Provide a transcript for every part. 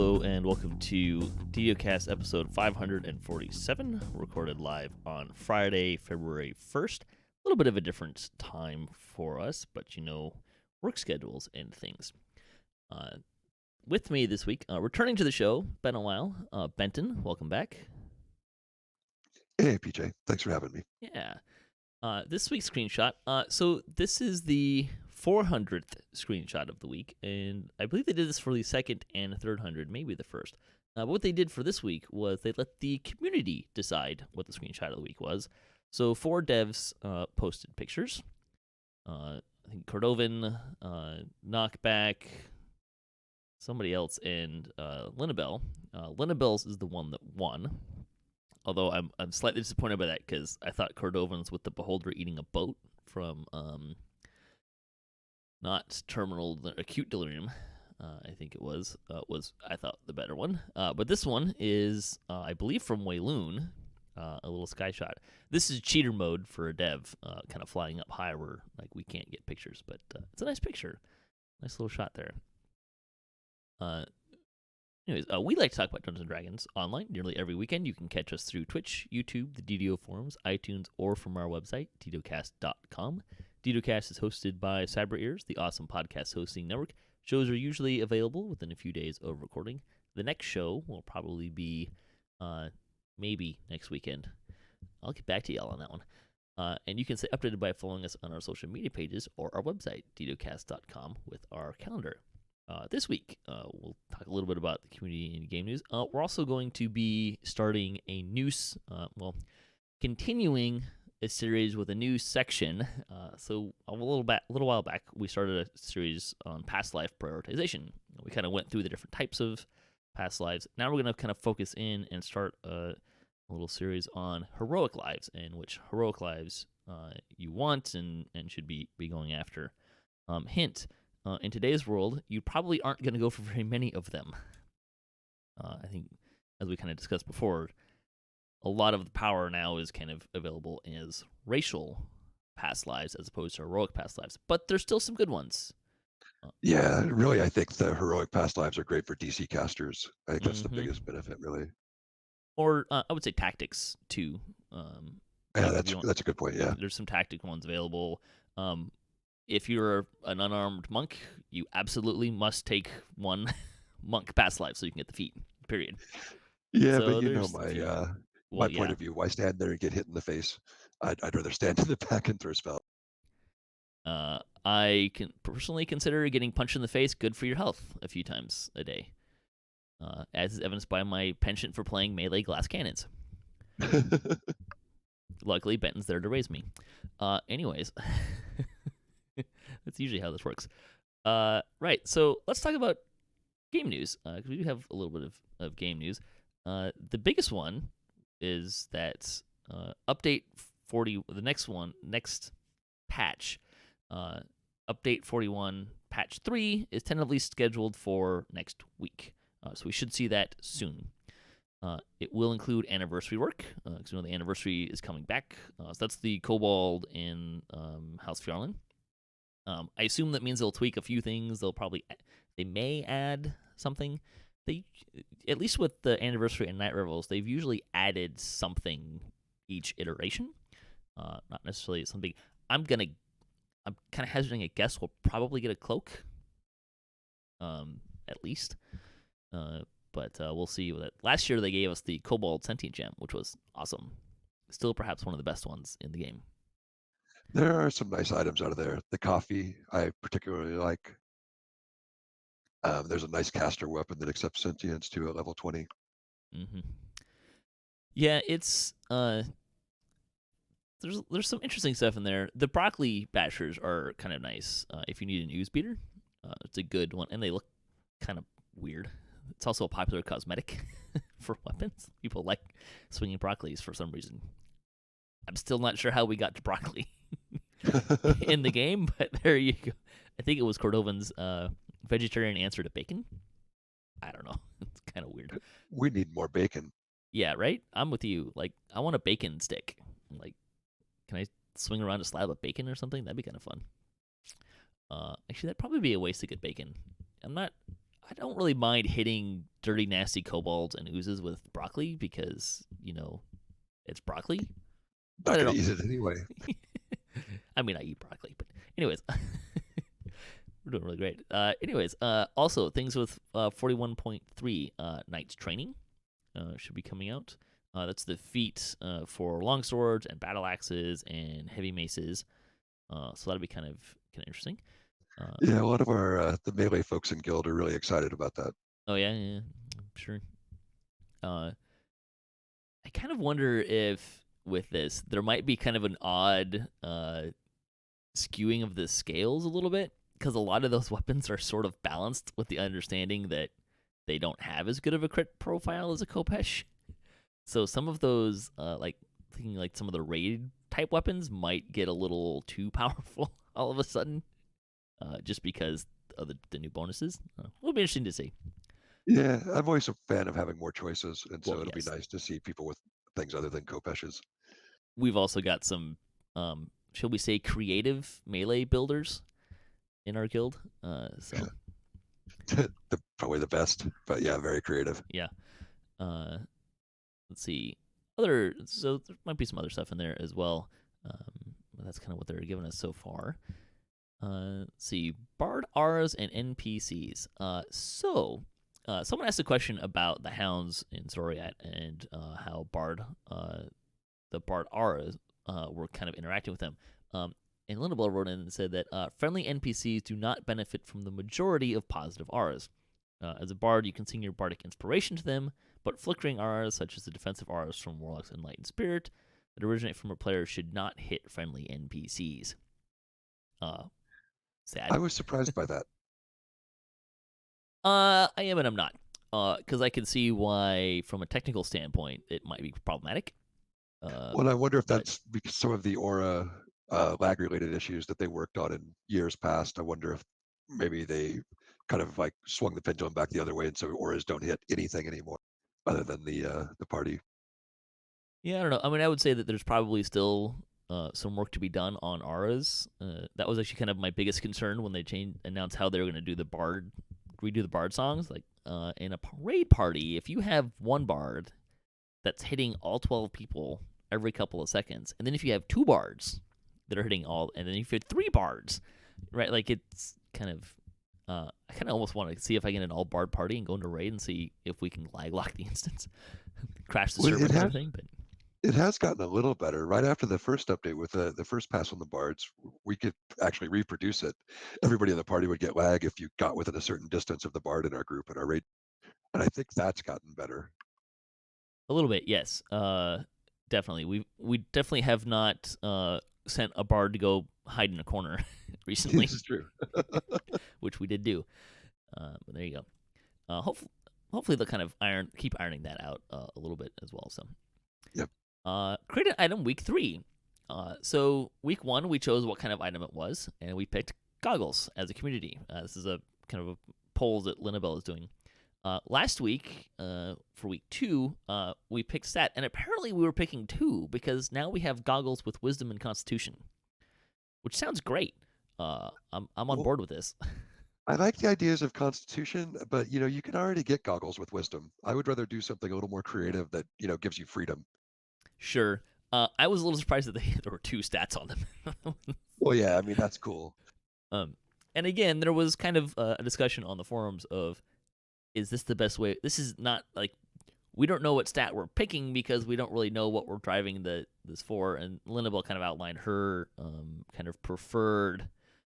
Hello and welcome to DDOCast episode 547, recorded live on Friday, February 1st. A little bit of a different time for us, but work schedules and things. With me this week, returning to the show, been a while, Benton, welcome back. Hey, PJ. Thanks for having me. Yeah. This week's screenshot. So this is the 400th screenshot of the week, and I believe they did this for the second and third 100, maybe the first. But what they did for this week was they let the community decide what the screenshot of the week was. So 4 devs posted pictures. I think Cordovan, Knockback, somebody else, and Linnabelle. Linnabelle's is the one that won. Although I'm slightly disappointed by that because I thought Cordovan's with the beholder eating a boat from not terminal acute delirium, I think it was I thought the better one. But this one is I believe from Wayloon, a little sky shot. This is cheater mode for a dev, kind of flying up high where we can't get pictures, but it's a nice picture, nice little shot there. Anyways, we like to talk about Dungeons & Dragons online nearly every weekend. You can catch us through Twitch, YouTube, the DDO forums, iTunes, or from our website, DDOCast.com. DDOCast is hosted by Cyber Ears, the awesome podcast hosting network. Shows are usually available within a few days of recording. The next show will probably be maybe next weekend. I'll get back to y'all on that one. And you can stay updated by following us on our social media pages or our website, DDOCast.com, with our calendar. This week, we'll talk a little bit about the community and game news. We're also going to be starting a new, continuing a series with a new section. So a little while back, we started a series on past life prioritization. We kind of went through the different types of past lives. Now we're going to kind of focus in and start a little series on heroic lives, and which heroic lives you want and should be going after. Hint. In today's world, you probably aren't going to go for very many of them. I think, as we kind of discussed before, a lot of the power now is kind of available as racial past lives as opposed to heroic past lives. But there's still some good ones. Yeah, really, I think the heroic past lives are great for DC casters. I think that's the biggest benefit, really. Or I would say tactics, too. Yeah, that's a good point, yeah. There's some tactic ones available. If you're an unarmed monk, you absolutely must take one monk past life so you can get the feat, period. Yeah, so but my point of view. Why stand there and get hit in the face? I'd rather stand in the back and throw spells. I can personally consider getting punched in the face good for your health a few times a day, as is evidenced by my penchant for playing melee glass cannons. Luckily, Benton's there to raise me. Anyways... That's usually how this works. Right, so let's talk about game news, because we do have a little bit of game news. The biggest one is that update 40, the next patch, update 41, patch 3 is tentatively scheduled for next week. So we should see that soon. It will include anniversary work, because the anniversary is coming back. So that's the Kobold in House Fjarlin. I assume that means they'll tweak a few things. They may add something. They, at least with the anniversary and Night Revels, they've usually added something each iteration. Not necessarily something. I'm kind of hazarding a guess. We'll probably get a cloak. At least. But we'll see. Last year they gave us the Kobold Sentient Gem, which was awesome. Still, perhaps one of the best ones in the game. There are some nice items out of there. The coffee I particularly like. There's a nice caster weapon that accepts sentience too at level 20. Mm-hmm. Yeah, it's there's some interesting stuff in there. The broccoli bashers are kind of nice if you need an ooze beater. It's a good one, and they look kind of weird. It's also a popular cosmetic for weapons. People like swinging broccolis for some reason. I'm still not sure how we got to broccoli in the game, but there you go. I think it was Cordovan's vegetarian answer to bacon. I don't know. It's kind of weird. We need more bacon. Yeah, right? I'm with you. I want a bacon stick. Can I swing around a slab of bacon or something? That'd be kind of fun. Actually, that'd probably be a waste of good bacon. I don't really mind hitting dirty, nasty kobolds and oozes with broccoli because, it's broccoli. Not going to eat it anyway. I mean, I eat broccoli, but anyways, we're doing really great. Also things with 41.3 Knight's Training should be coming out. That's the feat for longswords and battle axes and heavy maces. So that'll be kind of interesting. Yeah, a lot of our the melee folks in guild are really excited about that. Oh yeah, I'm sure. I kind of wonder if with this there might be kind of an odd skewing of the scales a little bit, because a lot of those weapons are sort of balanced with the understanding that they don't have as good of a crit profile as a Khopesh. So some of those, thinking like some of the raid type weapons might get a little too powerful all of a sudden, just because of the new bonuses. It'll be interesting to see. Yeah, I'm always a fan of having more choices, and so it'll be nice to see people with things other than Khopeshes. We've also got some, shall we say, creative melee builders in our guild. So probably the best, but yeah, very creative. Yeah. Let's see. So there might be some other stuff in there as well. But that's kind of what they're giving us so far. Let's see. Bard Auras and NPCs. Someone asked a question about the hounds in Zoriat and how the Bard Auras were kind of interacting with them. And Lindabell wrote in and said that friendly NPCs do not benefit from the majority of positive auras. As a bard, you can sing your bardic inspiration to them, but flickering auras, such as the defensive auras from Warlock's Enlightened Spirit, that originate from a player should not hit friendly NPCs. Sad. I was surprised by that. I am and I'm not. Because I can see why, from a technical standpoint, it might be problematic. Well, I wonder if that's because some of the aura lag-related issues that they worked on in years past. I wonder if maybe they kind of like swung the pendulum back the other way, and so auras don't hit anything anymore other than the party. Yeah, I don't know. I mean, I would say that there's probably still some work to be done on auras. That was actually kind of my biggest concern when they announced how they were going to do redo the bard songs. Like in a raid party, if you have one bard that's hitting all 12 people every couple of seconds, and then if you have two bards that are hitting all, and then if you have three bards, right? Like it's kind of. I kind of almost want to see if I get an all bard party and go into raid and see if we can lag lock the instance, crash the server and everything. But it has gotten a little better. Right after the first update with the first pass on the bards, we could actually reproduce it. Everybody in the party would get lag if you got within a certain distance of the bard in our group in our raid, and I think that's gotten better. A little bit, yes. Definitely. We definitely have not sent a bard to go hide in a corner recently. This is true. Which we did do. But there you go. Hopefully they'll kind of keep ironing that out a little bit as well. So, yep. Create an item week 3. So week 1 we chose what kind of item it was, and we picked goggles as a community. This is a kind of a poll that Lindabell is doing. Last week, for week 2, we picked stat, and apparently we were picking 2 because now we have goggles with wisdom and constitution, which sounds great. I'm on board with this. I like the ideas of constitution, but you can already get goggles with wisdom. I would rather do something a little more creative that gives you freedom. Sure. I was a little surprised that there were 2 stats on them. Well, yeah, I mean that's cool. And again, there was kind of a discussion on the forums of, is this the best way? This is not like, we don't know what stat we're picking because we don't really know what we're driving this for. And Lindabell kind of outlined her kind of preferred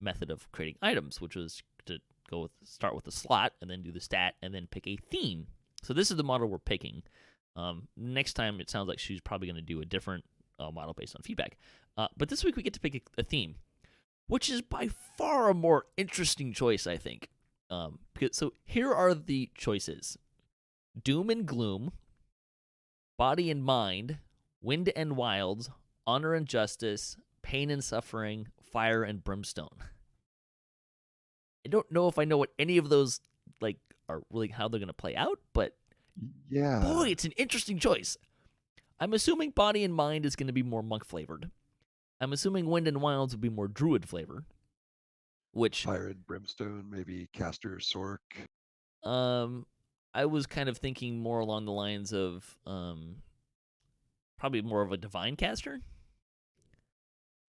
method of creating items, which was to start with the slot and then do the stat and then pick a theme. So this is the model we're picking. Next time, it sounds like she's probably going to do a different model based on feedback. But this week we get to pick a theme, which is by far a more interesting choice, I think. So here are the choices: Doom and Gloom, Body and Mind, Wind and Wilds, Honor and Justice, Pain and Suffering, Fire and Brimstone. I don't know if I know what any of those are really how they're going to play out, but yeah, boy, it's an interesting choice. I'm assuming Body and Mind is going to be more monk flavored. I'm assuming Wind and Wilds will be more druid flavor. Which Fire and Brimstone, maybe Caster Sork. I was kind of thinking more along the lines of probably more of a divine caster.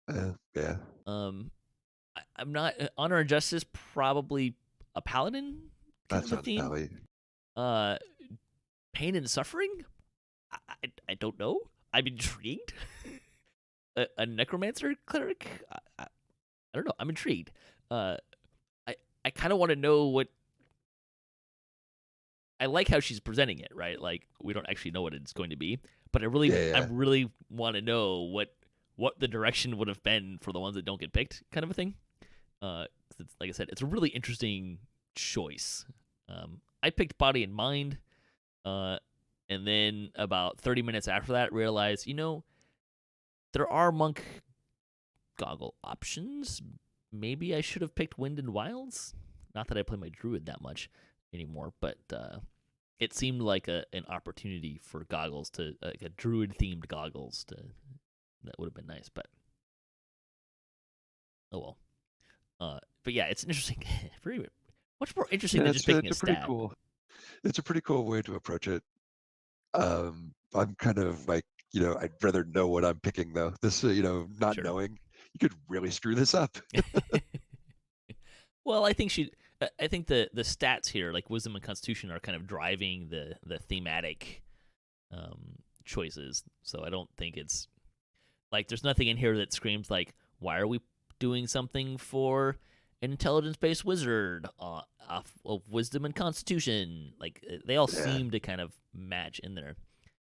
Yeah. I'm not honor and justice. Probably a paladin kind That of a sounds theme. pally. Uh, pain and suffering. I don't know. I'm intrigued. A necromancer cleric. I don't know. I'm intrigued. I I kind of want to know what. I like how she's presenting it, right? Like we don't actually know what it's going to be, but I Yeah. really want to know what the direction would have been for the ones that don't get picked, kind of a thing. 'Cause it's, like I said, it's a really interesting choice. I picked Body and Mind, and then about 30 minutes after that, realized there are monk goggle options. Maybe I should have picked Wind and Wilds. Not that I play my druid that much anymore, but it seemed like an opportunity for goggles to like a druid themed goggles to that would have been nice, but oh well. But yeah, it's interesting. Very much more interesting Yeah, than just picking a it's a pretty stat. cool. It's a pretty cool way to approach it. I'm kind of like, I'd rather know what I'm picking though. This, not Sure. knowing, you could really screw this up. Well, I think I think the stats here, like wisdom and constitution, are kind of driving the thematic choices. So I don't think it's like there's nothing in here that screams like, why are we doing something for an intelligence-based wizard off of wisdom and constitution? Like they all Yeah. seem to kind of match in there.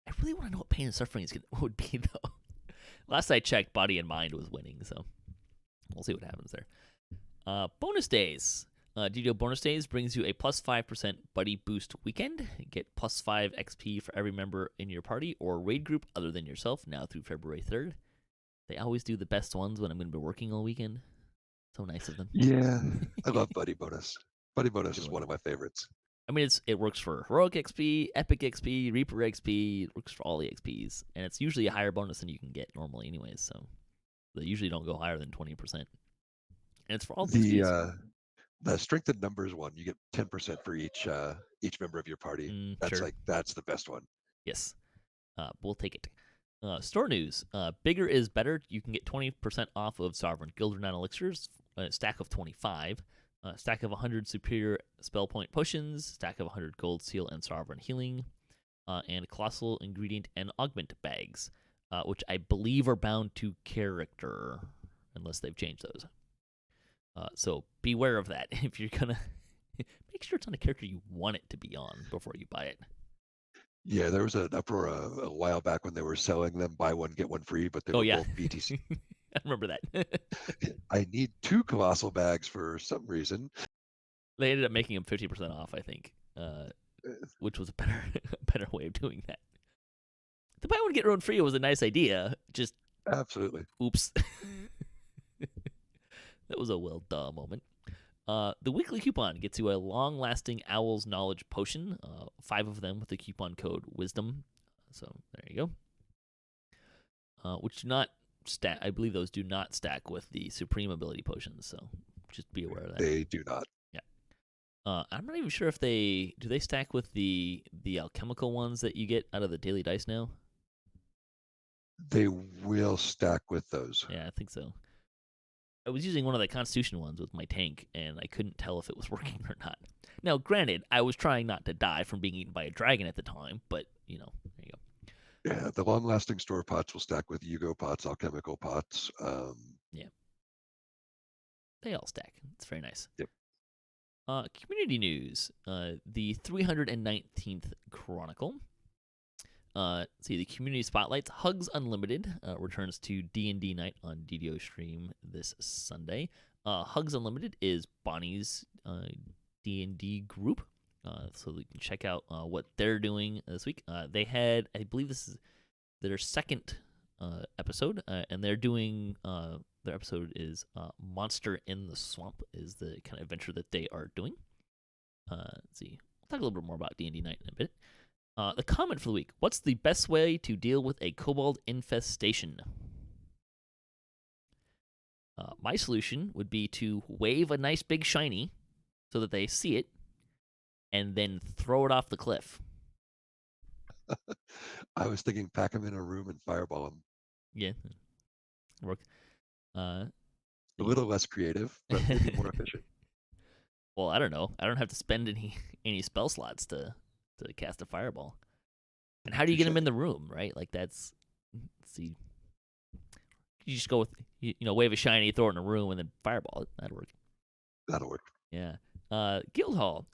I really want to know what pain and suffering would be though. Last I checked, body and mind was winning, so we'll see what happens there. Bonus days. DDO bonus days brings you a plus 5% buddy boost weekend. Get plus 5 XP for every member in your party or raid group other than yourself now through February 3rd. They always do the best ones when I'm going to be working all weekend. So nice of them. Yeah. I love Buddy Bonus. Buddy Bonus Good is one. one of my favorites. I mean, it works for heroic XP, epic XP, Reaper XP. It works for all the XPs, and it's usually a higher bonus than you can get normally, anyways. So they usually don't go higher than 20%, and it's for all the The XPs. the strength in numbers one, you get 10% for each member of your party. Sure. That's the best one. Yes. We'll take it. Store news. Bigger is better. You can get 20% off of Sovereign Guild Renown Elixirs, a stack of 25, a stack of 100 Superior Spell Point Potions, stack of 100 Gold Seal and Sovereign Healing, and Colossal Ingredient and Augment Bags, which I believe are bound to character, unless they've changed those. So beware of that. If you're going to make sure it's on a character you want it to be on before you buy it. Yeah, there was an uproar a while back when they were selling them buy one get one free, but they Oh were yeah, both BTC. I remember that. I need 2 colossal bags for some reason. They ended up making them 50% off, I think, which was a better way of doing that. The buy one get one free was a nice idea. Just Absolutely. oops, that was a well duh moment. The weekly coupon gets you a long-lasting Owl's Knowledge potion, 5 of them with the coupon code Wisdom. So there you go. Which do not stack. I believe those do not stack with the Supreme ability potions. So just be aware of that. They do not. Yeah. I'm not even sure if they stack with the alchemical ones that you get out of the daily dice now. They will stack with those. Yeah, I think so. I was using one of the Constitution ones with my tank, and I couldn't tell if it was working or not. Now, granted, I was trying not to die from being eaten by a dragon at the time, but, there you go. Yeah, the long-lasting store pots will stack with Yugo pots, alchemical pots. Yeah. They all stack. It's very nice. Yep. Community news. The 319th Chronicle. The community spotlights. Hugs Unlimited returns to D&D night on DDO stream this Sunday. Hugs Unlimited is Bonnie's D&D group, so you can check out what they're doing this week. They had, I believe this is their second episode, and they're doing their episode is Monster in the Swamp is the kind of adventure that they are doing. Let's see. We'll talk a little bit more about D&D night in a bit. The comment for the week. What's the best way to deal with a kobold infestation? My solution would be to wave a nice big shiny so that they see it, and then throw it off the cliff. I was thinking pack them in a room and fireball them. Yeah, work. A little less creative, but maybe more efficient. Well, I don't know. I don't have to spend any spell slots to cast a fireball. And how do you get Touche. them in the room, right? Like let's see. You just go with wave a shiny, throw it in a room, and then fireball it. That'd work. That'll work. Yeah. Guildhall.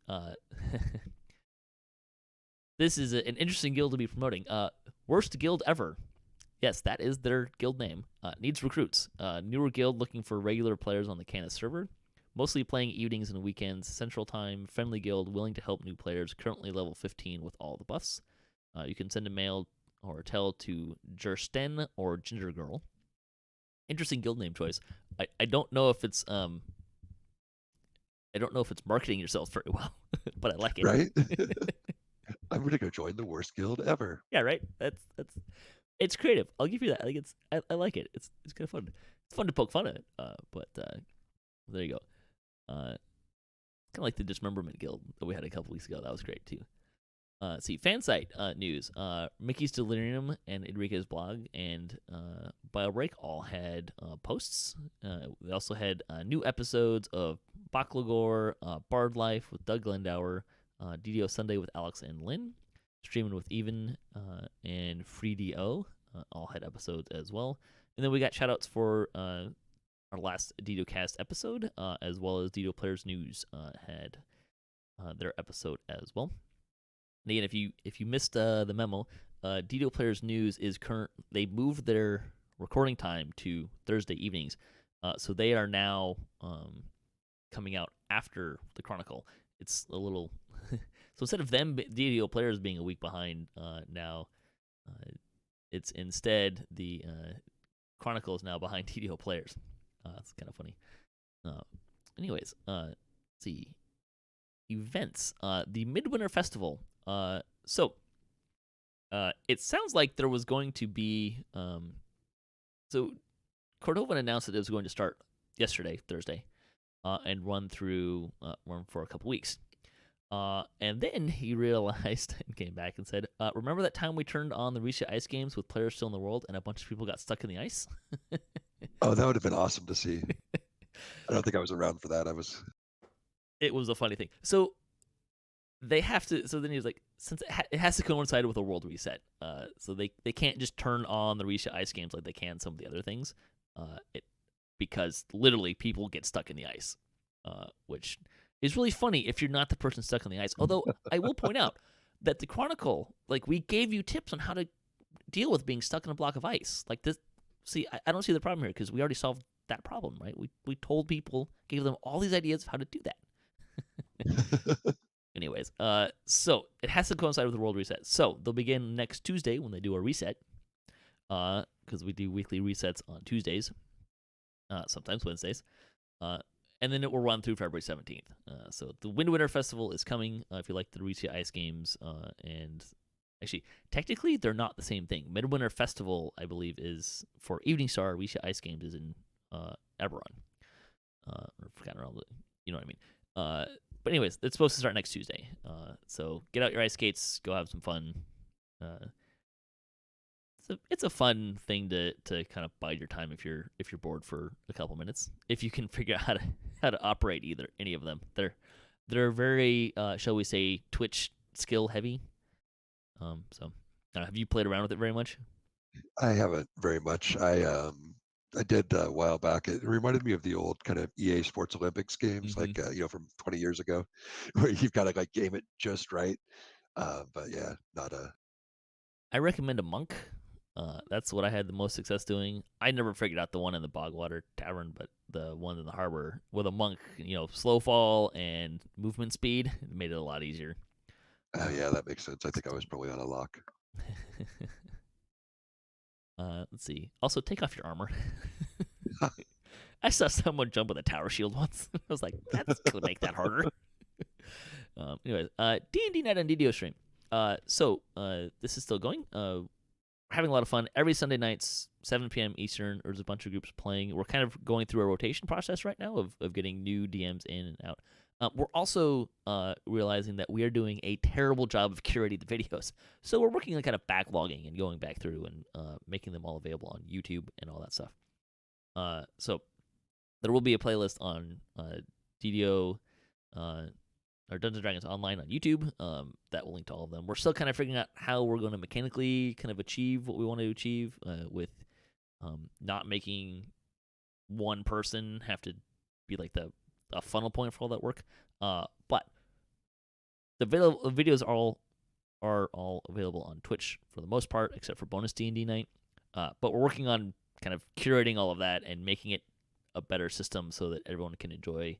This is an interesting guild to be promoting. Worst guild ever. Yes, that is their guild name. Needs recruits. Newer guild looking for regular players on the Canis server. Mostly playing evenings and weekends, Central Time, friendly guild, willing to help new players, currently level 15 with all the buffs. You can send a mail or a tell to Jersten or Ginger Girl. Interesting guild name choice. I don't know if it's marketing yourself very well, but I like it. Right? I'm gonna go join the worst guild ever. Yeah, right. That's it's creative. I'll give you that. I like it. It's kind of fun. It's fun to poke fun at it. But there you go. Kind of like the Dismemberment Guild that we had a couple weeks ago. That was great too. See, fansite news. Mickey's Delirium and Enrique's blog and BioBreak all had posts. We also had new episodes of Baklagor, Bard Life with Doug Glendower, DDO Sunday with Alex and Lynn, Streaming with Even, and Free DO all had episodes as well. And then we got shoutouts for our last DDOcast episode, as well as DDO Players News had their episode as well. And again, if you missed the memo, DDO Players News is current. They moved their recording time to Thursday evenings, so they are now coming out after the Chronicle. It's a little so instead of them DDO Players being a week behind, now it's instead the Chronicle is now behind DDO Players. It's kind of funny. Anyways, let's see. Events. The Midwinter Festival. So it sounds like there was going to be so Cordovan announced that it was going to start yesterday, Thursday, and run for a couple weeks. And then he realized and came back and said, remember that time we turned on the Risha Ice Games with players still in the world and a bunch of people got stuck in the ice? Oh, that would have been awesome to see. I don't think I was around for that. It was a funny thing. So they have to. So then he was like, since it has to coincide with a world reset, so they can't just turn on the Risha Ice Games like they can some of the other things, because literally people get stuck in the ice, which is really funny if you're not the person stuck on the ice. Although I will point out that the Chronicle, like we gave you tips on how to deal with being stuck in a block of ice. Like this, see, I don't see the problem here because we already solved that problem, right? We told people, gave them all these ideas of how to do that. Anyways, so it has to coincide with the world reset. So they'll begin next Tuesday when they do a reset, because we do weekly resets on Tuesdays, sometimes Wednesdays, and then it will run through February 17th. So the Midwinter Festival is coming. If you like the Risha Ice Games, and actually, technically, they're not the same thing. Midwinter Festival, I believe, is for Evening Star. Risha Ice Games is in Eberron, or Forgotten Realms. You know what I mean? But anyways, it's supposed to start next Tuesday. So get out your ice skates, go have some fun. It's a fun thing to kind of bide your time if you're bored for a couple minutes. If you can figure out how to operate any of them, they're very shall we say Twitch skill heavy. So have you played around with it very much? I haven't very much. I did a while back. It reminded me of the old kind of EA Sports Olympics games, like from 20 years ago, where you've got to like game it just right. But yeah, not a. I recommend a monk. That's what I had the most success doing. I never figured out the one in the Bogwater Tavern, but the one in the harbor with a monk, slow fall and movement speed, it made it a lot easier. Yeah, that makes sense. I think I was probably on a lock. Let's see. Also, take off your armor. I saw someone jump with a tower shield once. I was like, that's gonna make that harder. Anyways, D&D Night on DDO stream. So this is still going. Having a lot of fun every Sunday nights, 7 p.m. Eastern. There's a bunch of groups playing. We're kind of going through a rotation process right now of getting new DMs in and out. We're also realizing that we are doing a terrible job of curating the videos. So we're working on kind of backlogging and going back through and making them all available on YouTube and all that stuff. So there will be a playlist on DDO or Dungeons and Dragons Online on YouTube that will link to all of them. We're still kind of figuring out how we're going to mechanically kind of achieve what we want to achieve with not making one person have to be like a funnel point for all that work. But the videos are all available on Twitch for the most part, except for bonus D&D night. But we're working on kind of curating all of that and making it a better system so that everyone can enjoy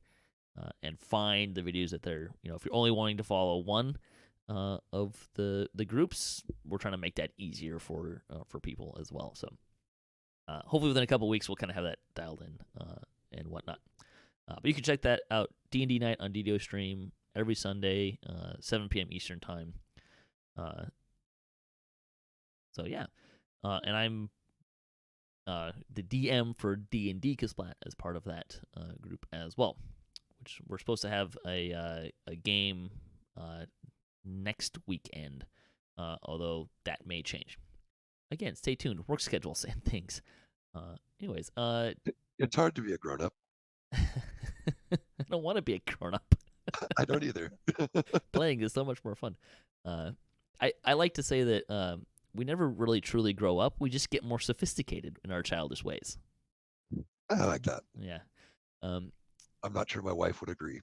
and find the videos that they're, if you're only wanting to follow one of the groups, we're trying to make that easier for people as well. So hopefully within a couple weeks we'll kind of have that dialed in and whatnot. But you can check that out, D&D night on DDO stream every Sunday, 7 p.m. Eastern time. So yeah, and I'm the DM for D&D Kasplat as part of that group as well, which we're supposed to have a game next weekend, although that may change. Again, stay tuned. Work schedules and things. Anyways, it's hard to be a grown-up. I don't want to be a grown-up. I don't either. Playing is so much more fun. I like to say that we never really truly grow up. We just get more sophisticated in our childish ways. I like that. Yeah. I'm not sure my wife would agree.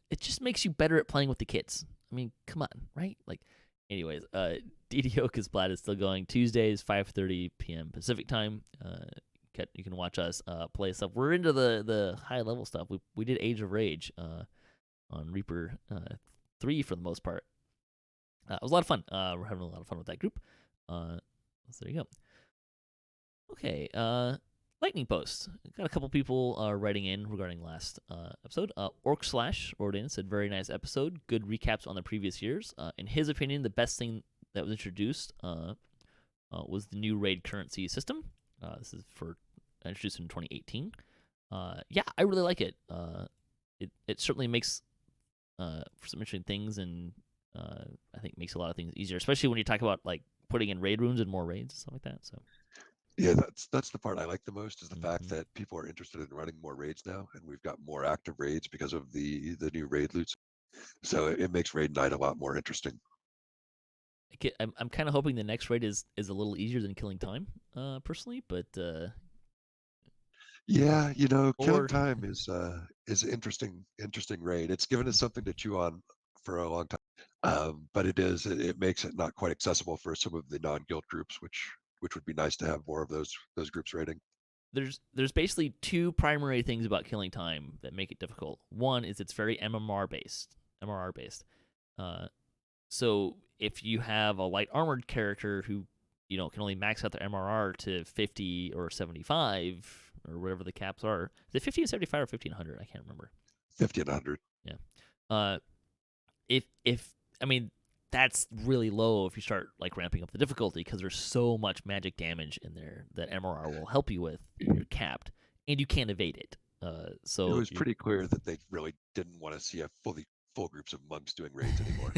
It just makes you better at playing with the kids. I mean, come on, right? Like, anyways, DDOCast is still going Tuesdays, 5:30 p.m. Pacific time. You can watch us play stuff. We're into the high level stuff. We did Age of Rage on Reaper 3 for the most part. It was a lot of fun. We're having a lot of fun with that group. So there you go. Okay, lightning post. Got a couple people writing in regarding last episode. Orc/Ordin said, very nice episode. Good recaps on the previous years. In his opinion, the best thing that was introduced was the new raid currency system. This is introduced in 2018. Yeah, I really like it. It certainly makes for some interesting things, and I think makes a lot of things easier, especially when you talk about like putting in raid rooms and more raids and stuff like that. So yeah, that's the part I like the most, is the fact that people are interested in running more raids now, and we've got more active raids because of the new raid loots. So it makes raid night a lot more interesting. I'm kind of hoping the next raid is a little easier than Killing Time, personally, but yeah, Killing Time is interesting raid. It's given us something to chew on for a long time, but it makes it not quite accessible for some of the non-guild groups, which would be nice to have more of those groups raiding. There's basically two primary things about Killing Time that make it difficult. One is it's very MMR based. So if you have a light armored character who can only max out their MRR to 50 or 75 or whatever the caps are, is it 50 and 75 or 50 and 100? I can't remember. 50 and 100. Yeah. If I mean, that's really low if you start like ramping up the difficulty, because there's so much magic damage in there that MRR will help you with. You're capped, and you can't evade it. So it was pretty clear that they really didn't want to see a full groups of monks doing raids anymore.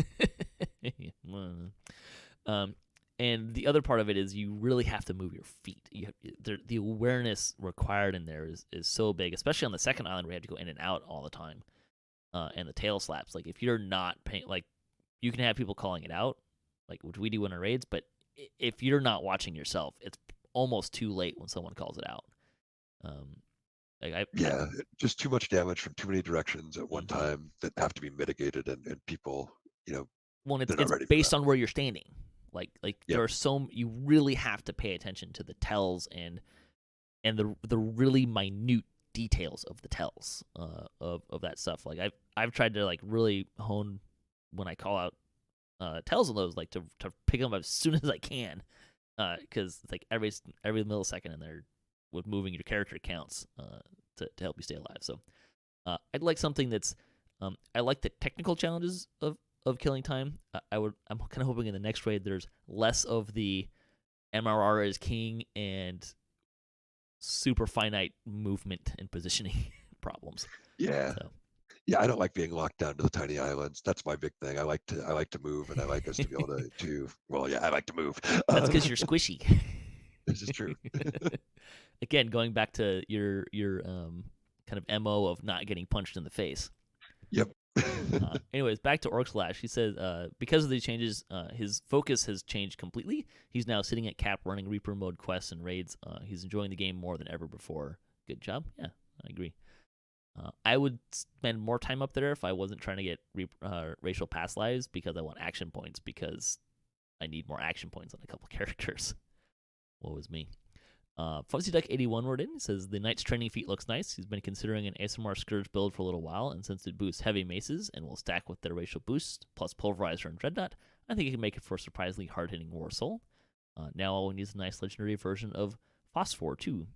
And the other part of it is you really have to move your feet. The awareness required in there is so big, especially on the second island where you have to go in and out all the time. And the tail slaps. Like if you're not paying, like you can have people calling it out, like which we do in our raids, but if you're not watching yourself, it's almost too late when someone calls it out. Just too much damage from too many directions at one time that have to be mitigated, and people, well, it's based on where you're standing. Like there are you really have to pay attention to the tells and the really minute details of the tells of that stuff. Like I've tried to like really hone when I call out tells on those, like to pick them up as soon as I can, because it's like every millisecond in there with moving your character counts to help you stay alive. So I'd like something that's I like the technical challenges of Killing Time. I'm kind of hoping in the next raid there's less of the MRR is king and super finite movement and positioning problems. Yeah. So Yeah, I don't like being locked down to the tiny islands. That's my big thing. I like to move, and I like us to be able to. Well, yeah, I like to move. that's because you're squishy. This is true. Again, going back to your kind of MO of not getting punched in the face. Yep. Anyways, back to Orc Slash. He says because of these changes, his focus has changed completely. He's now sitting at cap running Reaper mode quests and raids. He's enjoying the game more than ever before. Good job. Yeah, I agree. I would spend more time up there if I wasn't trying to get racial pass lives because I want action points because I need more action points on a couple characters. What was me? Fuzzy Duck 81 wrote in. He says the Knight's training feat looks nice. He's been considering an ASMR Scourge build for a little while, and since it boosts heavy maces and will stack with their racial boost plus Pulverizer and Dreadnought, I think it can make it for a surprisingly hard-hitting War Soul. Now all we need is a nice legendary version of Phosphor too,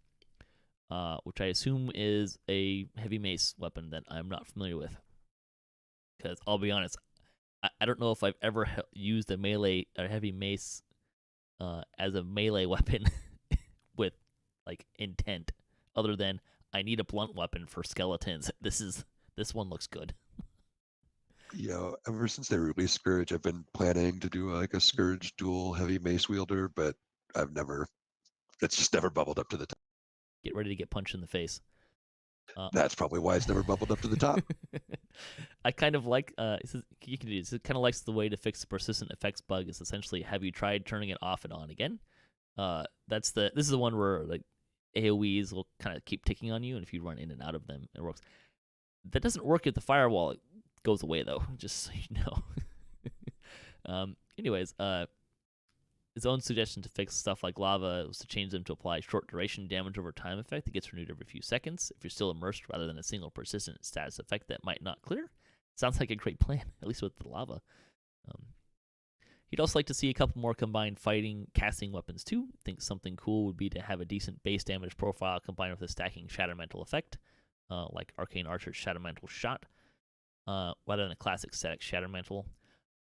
which I assume is a heavy mace weapon that I'm not familiar with. Because I'll be honest, I don't know if I've ever used a melee or heavy mace as a melee weapon with like intent, other than I need a blunt weapon for skeletons. This one looks good. Ever since they released Scourge, I've been planning to do like a Scourge dual heavy mace wielder, but it's just never bubbled up to the top. Get ready to get punched in the face. That's probably why it's never bubbled up to the top. I kind of like it says, you can do this. It kind of likes the way to fix the persistent effects bug is essentially have you tried turning it off and on again? This is the one where like AoEs will kind of keep ticking on you, and if you run in and out of them, it works. That doesn't work if the firewall goes away though, just so you know. Anyways, his own suggestion to fix stuff like lava was to change them to apply short duration damage over time effect that gets renewed every few seconds if you're still immersed rather than a single persistent status effect that might not clear. Sounds like a great plan, at least with the lava. He'd also like to see a couple more combined fighting casting weapons too. Think something cool would be to have a decent base damage profile combined with a stacking Shatter Mantle effect, like Arcane Archer's Shatter Mantle Shot, rather than a classic static Shatter Mantle.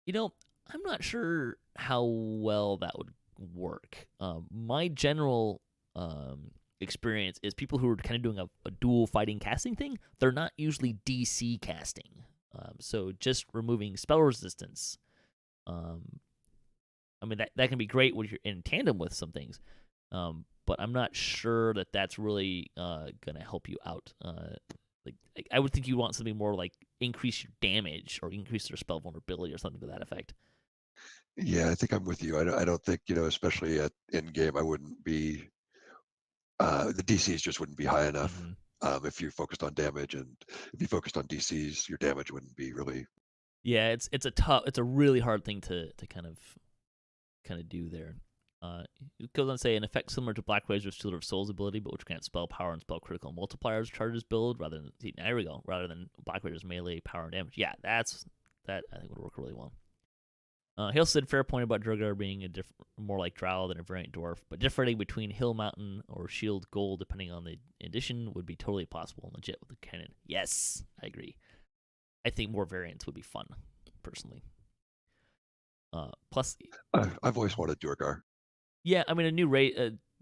I'm not sure how well that would work. My general experience is people who are kind of doing a dual fighting casting thing, they're not usually DC casting. So just removing spell resistance. I mean, that can be great when you're in tandem with some things. But I'm not sure that that's really going to help you out. I would think you want something more like increase your damage or increase your spell vulnerability or something to that effect. Yeah, I think I'm with you. I don't think, especially at in game, I wouldn't be. The DCs just wouldn't be high enough. Mm-hmm. If you focused on damage, and if you focused on DCs, your damage wouldn't be really. Yeah, it's a really hard thing to kind of do there. It goes on to say an effect similar to Black Razor's Shield of Souls ability, but which grants spell power and spell critical multipliers charges build rather than Black Razor's melee power and damage. Yeah, that I think would work really well. He also said fair point about Drogar being more like Drow than a variant dwarf, but differing between Hill Mountain or Shield Gold depending on the edition would be totally possible and legit with the canon. Yes, I agree. I think more variants would be fun, personally. Plus, I've always wanted Durgar. yeah, I mean a new race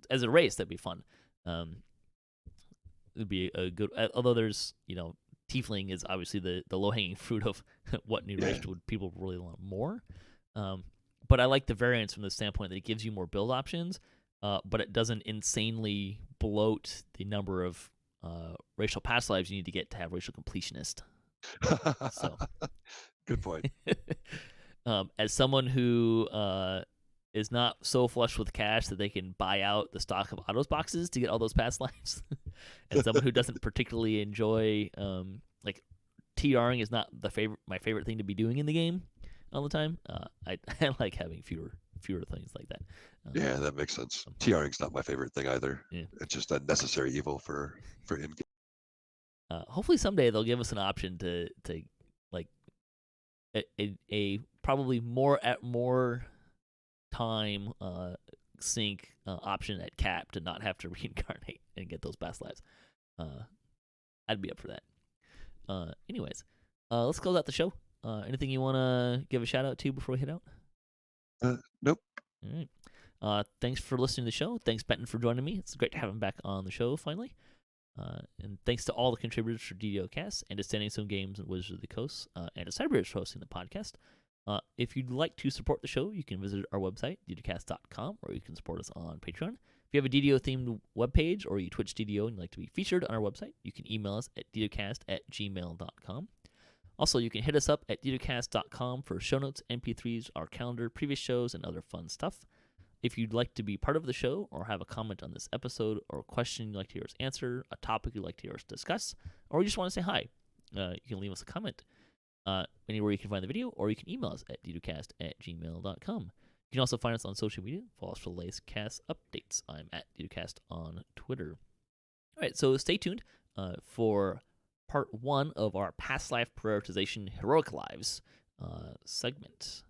as a race that'd be fun. It'd be a good. Although there's Tiefling is obviously the low hanging fruit of what new race would people really want more. But I like the variants from the standpoint that it gives you more build options, but it doesn't insanely bloat the number of racial pass lives you need to get to have racial completionist. So, good point. As someone who is not so flush with cash that they can buy out the stock of autos boxes to get all those pass lives, and someone who doesn't particularly enjoy like TRing is not my favorite thing to be doing in the game all the time. I like having fewer things like that. Yeah, that makes sense. TRing's not my favorite thing either. Yeah. It's just a necessary evil for in-game. Hopefully someday they'll give us an option to like a probably more time sync option at cap to not have to reincarnate and get those past lives. I'd be up for that. Anyways, let's close out the show. Anything you want to give a shout out to before we head out? Nope. All right. Thanks for listening to the show. Thanks, Benton, for joining me. It's great to have him back on the show finally. And thanks to all the contributors for DDOCast and to Standing Stone Games and Wizards of the Coast and to Cyberus for hosting the podcast. If you'd like to support the show, you can visit our website, DDOCast.com, or you can support us on Patreon. If you have a DDO-themed webpage or you Twitch DDO and you'd like to be featured on our website, you can email us at DDOcast@gmail.com. Also, you can hit us up at DDOcast.com for show notes, MP3s, our calendar, previous shows, and other fun stuff. If you'd like to be part of the show or have a comment on this episode or a question you'd like to hear us answer, a topic you'd like to hear us discuss, or you just want to say hi, you can leave us a comment anywhere you can find the video, or you can email us at ddocast@gmail.com. You can also find us on social media. Follow us for the latest cast updates. I'm at ddocast on Twitter. All right, so stay tuned for part 1 of our Past Life Prioritization Heroic Lives segment.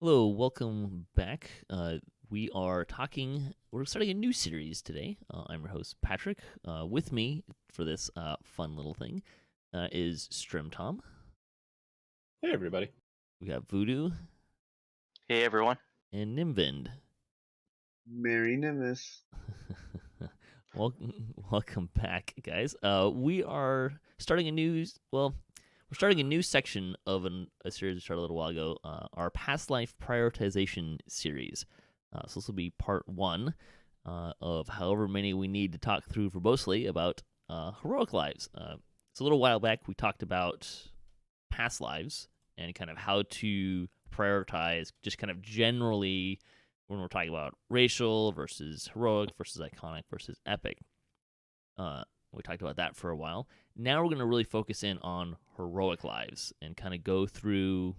Hello, welcome back. We're starting a new series today. I'm your host, Patrick. With me for this fun little thing is Strimtom. Hey, everybody. We got Voodu. Hey, everyone. And Nimvind. Merry Nimbus. Welcome back, guys. We are starting we're starting a new section of a series we started a little while ago, our Past Life Prioritization series. So this will be part 1 of however many we need to talk through verbosely about heroic lives. So a little while back, we talked about past lives and kind of how to prioritize just kind of generally when we're talking about racial versus heroic versus iconic versus epic. We talked about that for a while. Now we're going to really focus in on heroic lives and kind of go through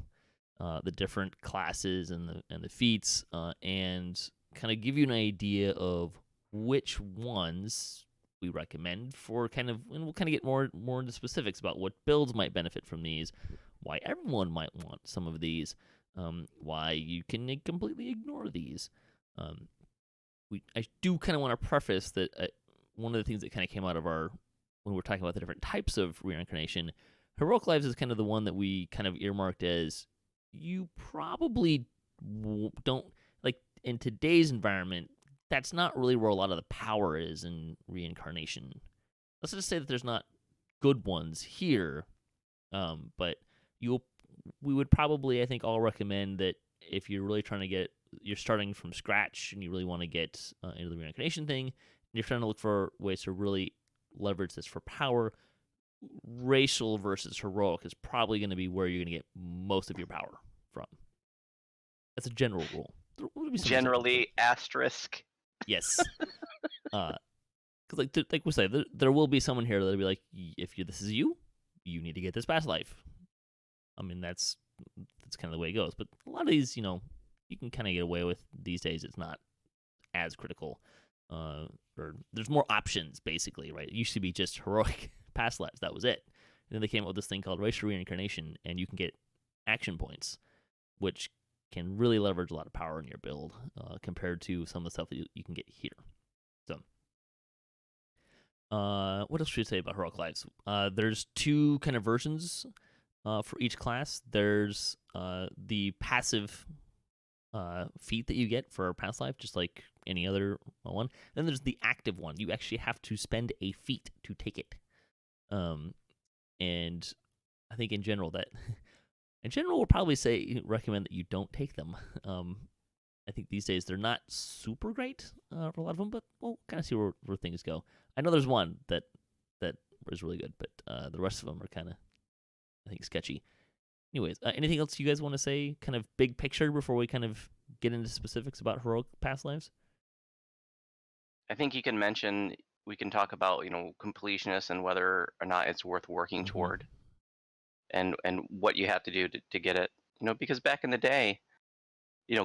the different classes and the feats and kind of give you an idea of which ones we recommend for and we'll kind of get more into specifics about what builds might benefit from these, why everyone might want some of these, why you can completely ignore these. I do kind of want to preface that one of the things that kind of came out of when we're talking about the different types of reincarnation, heroic lives is kind of the one that we kind of earmarked as you probably don't, like in today's environment, that's not really where a lot of the power is in reincarnation. Let's just say that there's not good ones here, but we would probably, I think, all recommend that if you're really trying to you're starting from scratch and you really want to get into the reincarnation thing, and you're trying to look for ways to really leverage this for power, racial versus heroic is probably going to be where you're going to get most of your power from. That's a general rule. Generally, asterisk. Yes. Because like we say, there will be someone here that'll be like, if this is you need to get this past life. I mean, that's kind of the way it goes. But a lot of these, you can kind of get away with these days. It's not as critical. Or there's more options, basically, right? It used to be just heroic past lives. That was it. And then they came up with this thing called racial reincarnation, and you can get action points, which can really leverage a lot of power in your build compared to some of the stuff that you can get here. So, what else should we say about heroic lives? There's 2 kind of versions for each class. There's the passive feat that you get for past life, just like any other one. Then there's the active one. You actually have to spend a feat to take it. And I think in general we'll probably recommend that you don't take them. I think these days they're not super great for a lot of them, but we'll kind of see where things go. I know there's one that is really good, but the rest of them are kind of, I think, sketchy. Anyways, anything else you guys want to say, kind of big picture, before we kind of get into specifics about heroic past lives? I think we can talk about, completionists and whether or not it's worth working toward, and what you have to do to get it. because back in the day,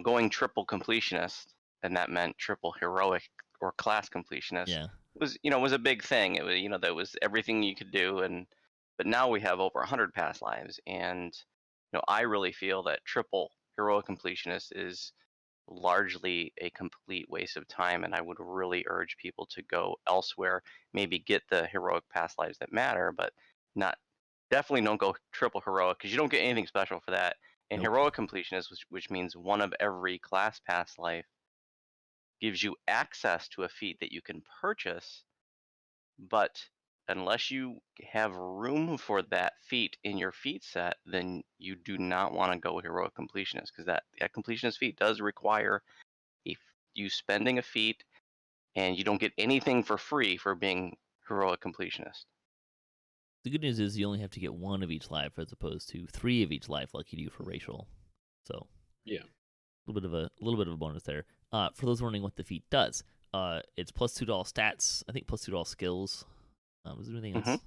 going triple completionist, and that meant triple heroic or class completionist, Yeah. was a big thing. It was, that was everything you could do, but now we have over 100 past lives, and I really feel that triple heroic completionist is largely a complete waste of time, and I would really urge people to go elsewhere, maybe get the heroic past lives that matter, but definitely don't go triple heroic, because you don't get anything special for that. And Nope. heroic completionist, which means one of every class past life, gives you access to a feat that you can purchase, but unless you have room for that feat in your feat set, then you do not want to go heroic completionist, because that completionist feat does require you spending a feat, and you don't get anything for free for being heroic completionist. The good news is you only have to get one of each life as opposed to 3 of each life like you do for racial. So Yeah. a little bit of a bonus there. For those wondering what the feat does, it's +2 to all stats. I think +2 to all skills. Was there anything else?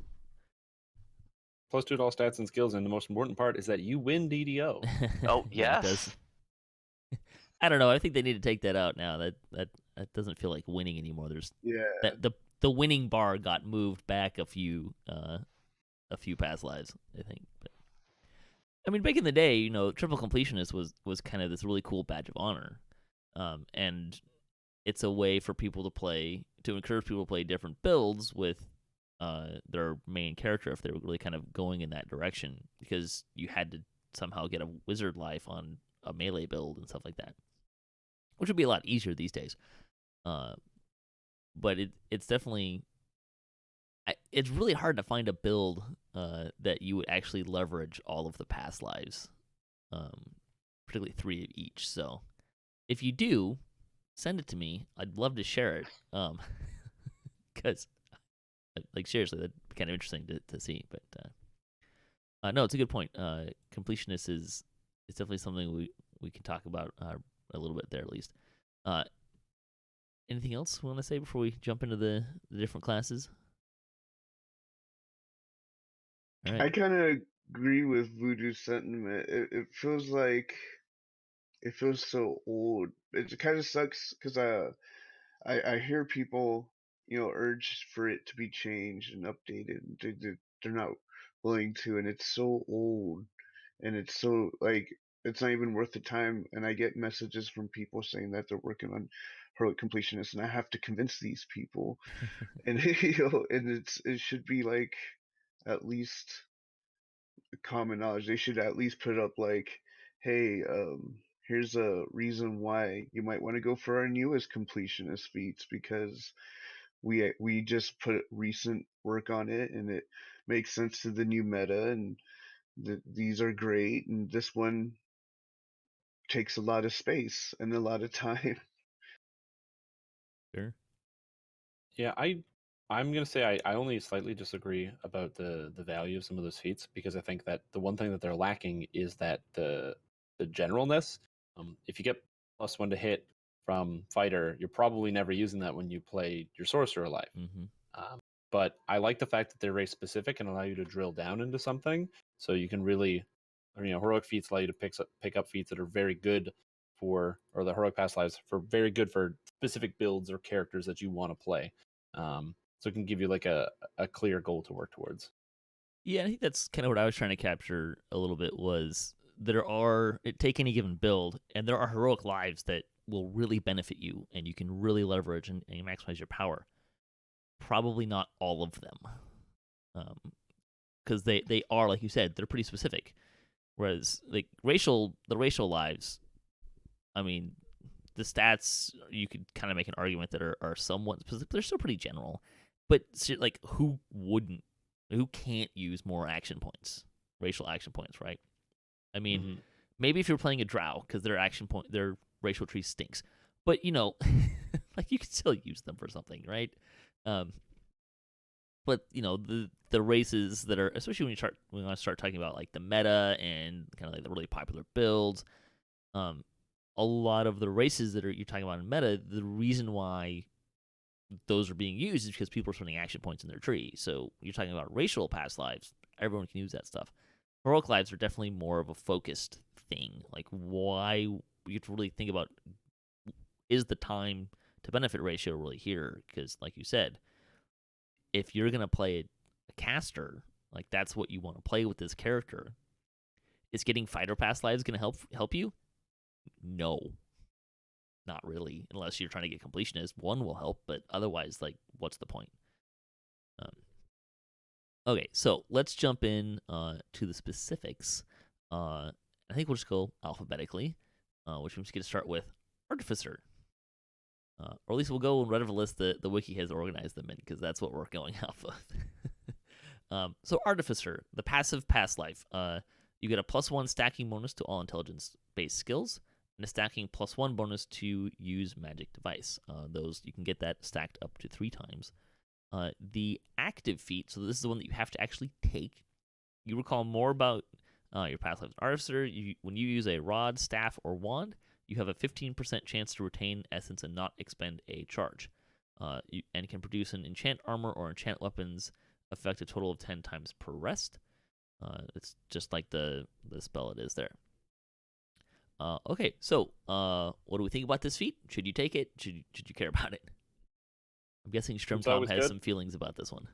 +2 to all stats and skills, and the most important part is that you win DDO. Oh, Yeah, it yes. does. I don't know. I think they need to take that out now. That doesn't feel like winning anymore. There's Yeah. the winning bar got moved back a few past lives, I think. But I mean, back in the day, triple completionist was kind of this really cool badge of honor, and it's a way for people to encourage people to play different builds with their main character if they were really kind of going in that direction, because you had to somehow get a wizard life on a melee build and stuff like that, which would be a lot easier these days. But it's definitely it's really hard to find a build that you would actually leverage all of the past lives, particularly 3 of each. So if you do, send it to me. I'd love to share it, because seriously, that'd be kind of interesting to see. But no, it's a good point. Completionist is definitely something we can talk about a little bit there at least. Anything else we want to say before we jump into the different classes? All right. I kind of agree with Voodu's sentiment. It feels like it feels so old. It kind of sucks because I hear people urge for it to be changed and updated. They're not willing to, and it's so old, and it's so like it's not even worth the time. And I get messages from people saying that they're working on heroic completionists, and I have to convince these people. And and it should be like at least common knowledge. They should at least put up like, hey, here's a reason why you might want to go for our newest completionist feats, because we just put recent work on it and it makes sense to the new meta, and these are great, and this one takes a lot of space and a lot of time. Sure. Yeah, I'm gonna say I only slightly disagree about the value of some of those feats, because I think that the one thing that they're lacking is that the generalness. If you get +1 to hit from fighter, you're probably never using that when you play your sorcerer life. Mm-hmm. But I like the fact that they're race specific and allow you to drill down into something, so you can really, heroic feats allow you to pick up feats that are very good or the heroic past lives for very good for specific builds or characters that you want to play. So it can give you like a clear goal to work towards. Yeah, I think that's kind of what I was trying to capture a little bit, was take any given build, and there are heroic lives that will really benefit you, and you can really leverage and maximize your power. Probably not all of them, because they are, like you said, they're pretty specific. Whereas the racial lives, I mean, the stats, you could kind of make an argument that are somewhat specific, but they're still pretty general. But like, who can't use more action points, racial action points, right? I mean, maybe if you're playing a drow, because their racial tree stinks, but like, you can still use them for something, right? But the races that are, especially when we want to start talking about like the meta and kind of like the really popular builds, a lot of the races that you're talking about in meta, the reason why those are being used is because people are spending action points in their tree. So you're talking about racial past lives, everyone can use that stuff. heroic lives are definitely more of a focused thing. Like, why you have to really think about, is the time to benefit ratio really here? Because, like you said, if you're gonna play a caster, like that's what you want to play with this character. Is getting fighter pass lives gonna help you? No, not really, unless you're trying to get completionist. One will help, but otherwise, like, what's the point? Okay, so let's jump in to the specifics. I think we'll just go alphabetically, which means we get to start with Artificer. Or at least we'll go in whatever list the wiki has organized them in, because that's what we're going off of. So Artificer, the passive past life. You get a +1 stacking bonus to all intelligence-based skills, and a stacking +1 bonus to use magic device. Those you can get that stacked up to 3 times. The active feat, so this is the one that you have to actually take. You recall more about your past life as Artificer. When you use a rod, staff, or wand, you have a 15% chance to retain essence and not expend a charge. And can produce an enchant armor or enchant weapons, effect a total of 10 times per rest. It's just like the spell it is there. Okay, so what do we think about this feat? Should you take it? Should you care about it? I'm guessing Strimtom always has good. some feelings about this one.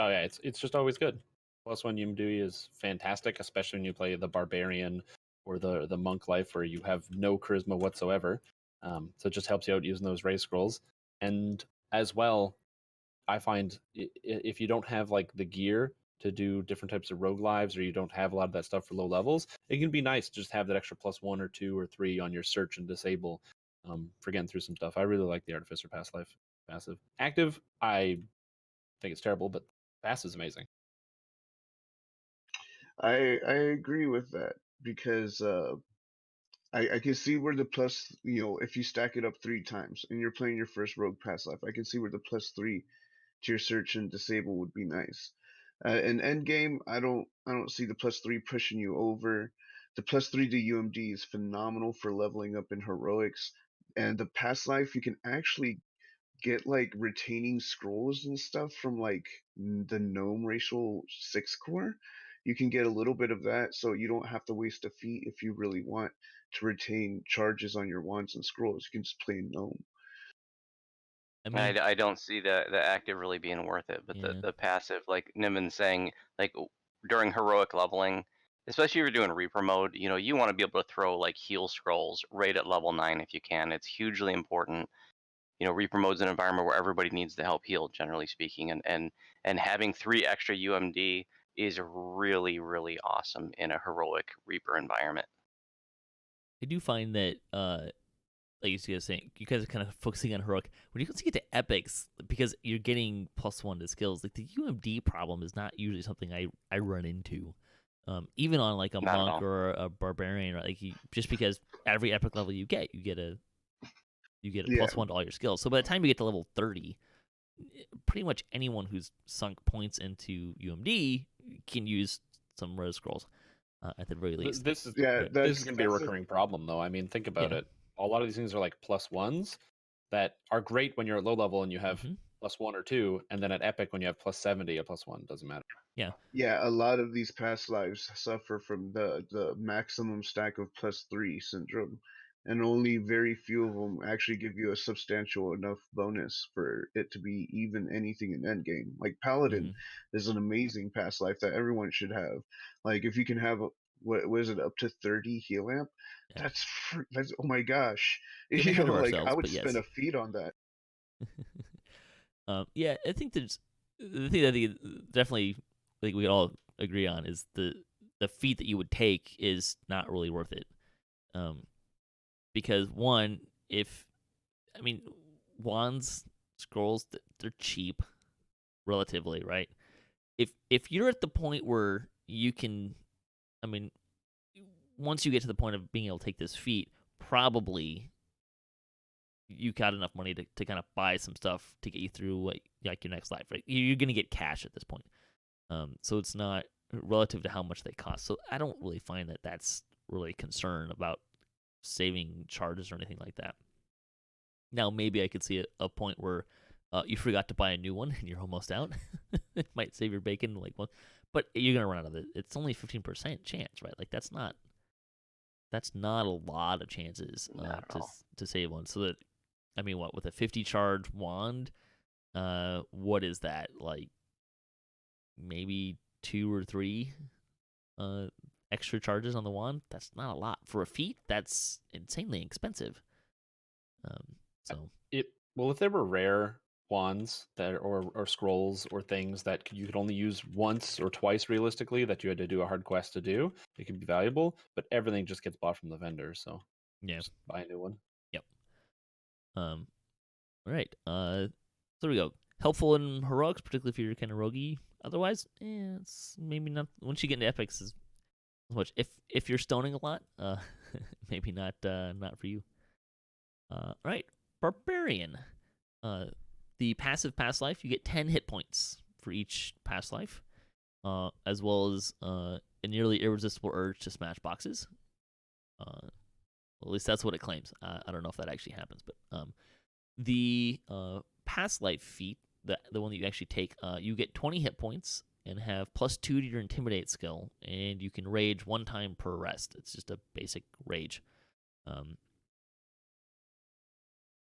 Oh yeah, it's just always good. +1 Yumdui is fantastic, especially when you play the barbarian or the monk life where you have no charisma whatsoever. So it just helps you out using those race scrolls. And as well, I find if you don't have like the gear to do different types of rogue lives, or you don't have a lot of that stuff for low levels, it can be nice to just have that extra +1 or 2 or 3 on your search and disable for getting through some stuff. I really like the Artificer past life passive. Active, I think it's terrible, but passive is amazing. I agree with that because I can see where the plus, if you stack it up 3 times and you're playing your first rogue past life, I can see where the +3 to your search and disable would be nice. In end game, I don't see the +3 pushing you over. The +3 to UMD is phenomenal for leveling up in heroics, and the past life you can actually get like retaining scrolls and stuff from like the gnome racial 6 core. You can get a little bit of that, so you don't have to waste a feat if you really want to retain charges on your wands and scrolls. You can just play gnome. I mean, I don't see the active really being worth it, but yeah. the passive, like Nimvind's saying, like during heroic leveling, especially if you're doing Reaper mode, you want to be able to throw like heal scrolls right at level 9 if you can. It's hugely important. Reaper mode's an environment where everybody needs to help heal, generally speaking, and having 3 extra UMD is really, really awesome in a heroic Reaper environment. I do find that, like you guys saying, you guys are kind of focusing on heroic. When you get to epics, because you're getting +1 to skills, like the UMD problem is not usually something I run into. Even on like a Not at monk all. or a barbarian, right? Like just because every epic level you get a Yeah. +1 to all your skills. So by the time you get to level 30, pretty much anyone who's sunk points into UMD can use some rose scrolls at the very least. This is Yeah, this is that's going to be a that's a recurring problem, though. I mean, think about Yeah. it. A lot of these things are like +1s that are great when you're at low level and you have Mhm. +1 or 2, and then at epic when you have +70, a +1 doesn't matter. Yeah, a lot of these past lives suffer from the maximum stack of +3 syndrome, and only very few of them actually give you a substantial enough bonus for it to be even anything in endgame. Like Paladin Mhm. is an amazing past life that everyone should have. Like if you can have what was it, up to 30 heal amp, Yeah. that's oh my gosh, Getting ahead of like I ourselves, would but spend yes. a feat on that. Yeah, I think there's the thing that I think definitely like we all agree on is the feat that you would take is not really worth it. Because one, wands, scrolls, they're cheap relatively, right? If you're at the point where you can, I mean, once you get to the point of being able to take this feat, probably you got enough money to kind of buy some stuff to get you through like your next life, right? You're gonna get cash at this point, so it's not relative to how much they cost. So I don't really find that that's really a concern about saving charges or anything like that. Now maybe I could see a point where you forgot to buy a new one and you're almost out. It might save your bacon like one, but you're gonna run out of it. It's only 15% chance, right? Like that's not a lot of chances Not at all. to save one. So that, I mean, what, with a 50 charge wand, what is that, like maybe 2 or 3 extra charges on the wand? That's not a lot for a feat. That's insanely expensive. So If there were rare wands that or scrolls or things that you could only use once or twice realistically, that you had to do a hard quest to do, it could be valuable. But everything just gets bought from the vendor, so yeah, just buy a new one. yep. All right. So there we go. Helpful in heroics, particularly if you're kind of roguey. Otherwise, it's maybe not. Once you get into epics, is much. If you're stoning a lot, maybe not for you. All right, barbarian. The passive past life, you get 10 hit points for each past life, as well as a nearly irresistible urge to smash boxes. Well, at least that's what it claims. I don't know if that actually happens, but the past life feat, the one that you actually take, you get 20 hit points and have +2 to your intimidate skill, and you can rage 1 time per rest. It's just a basic rage.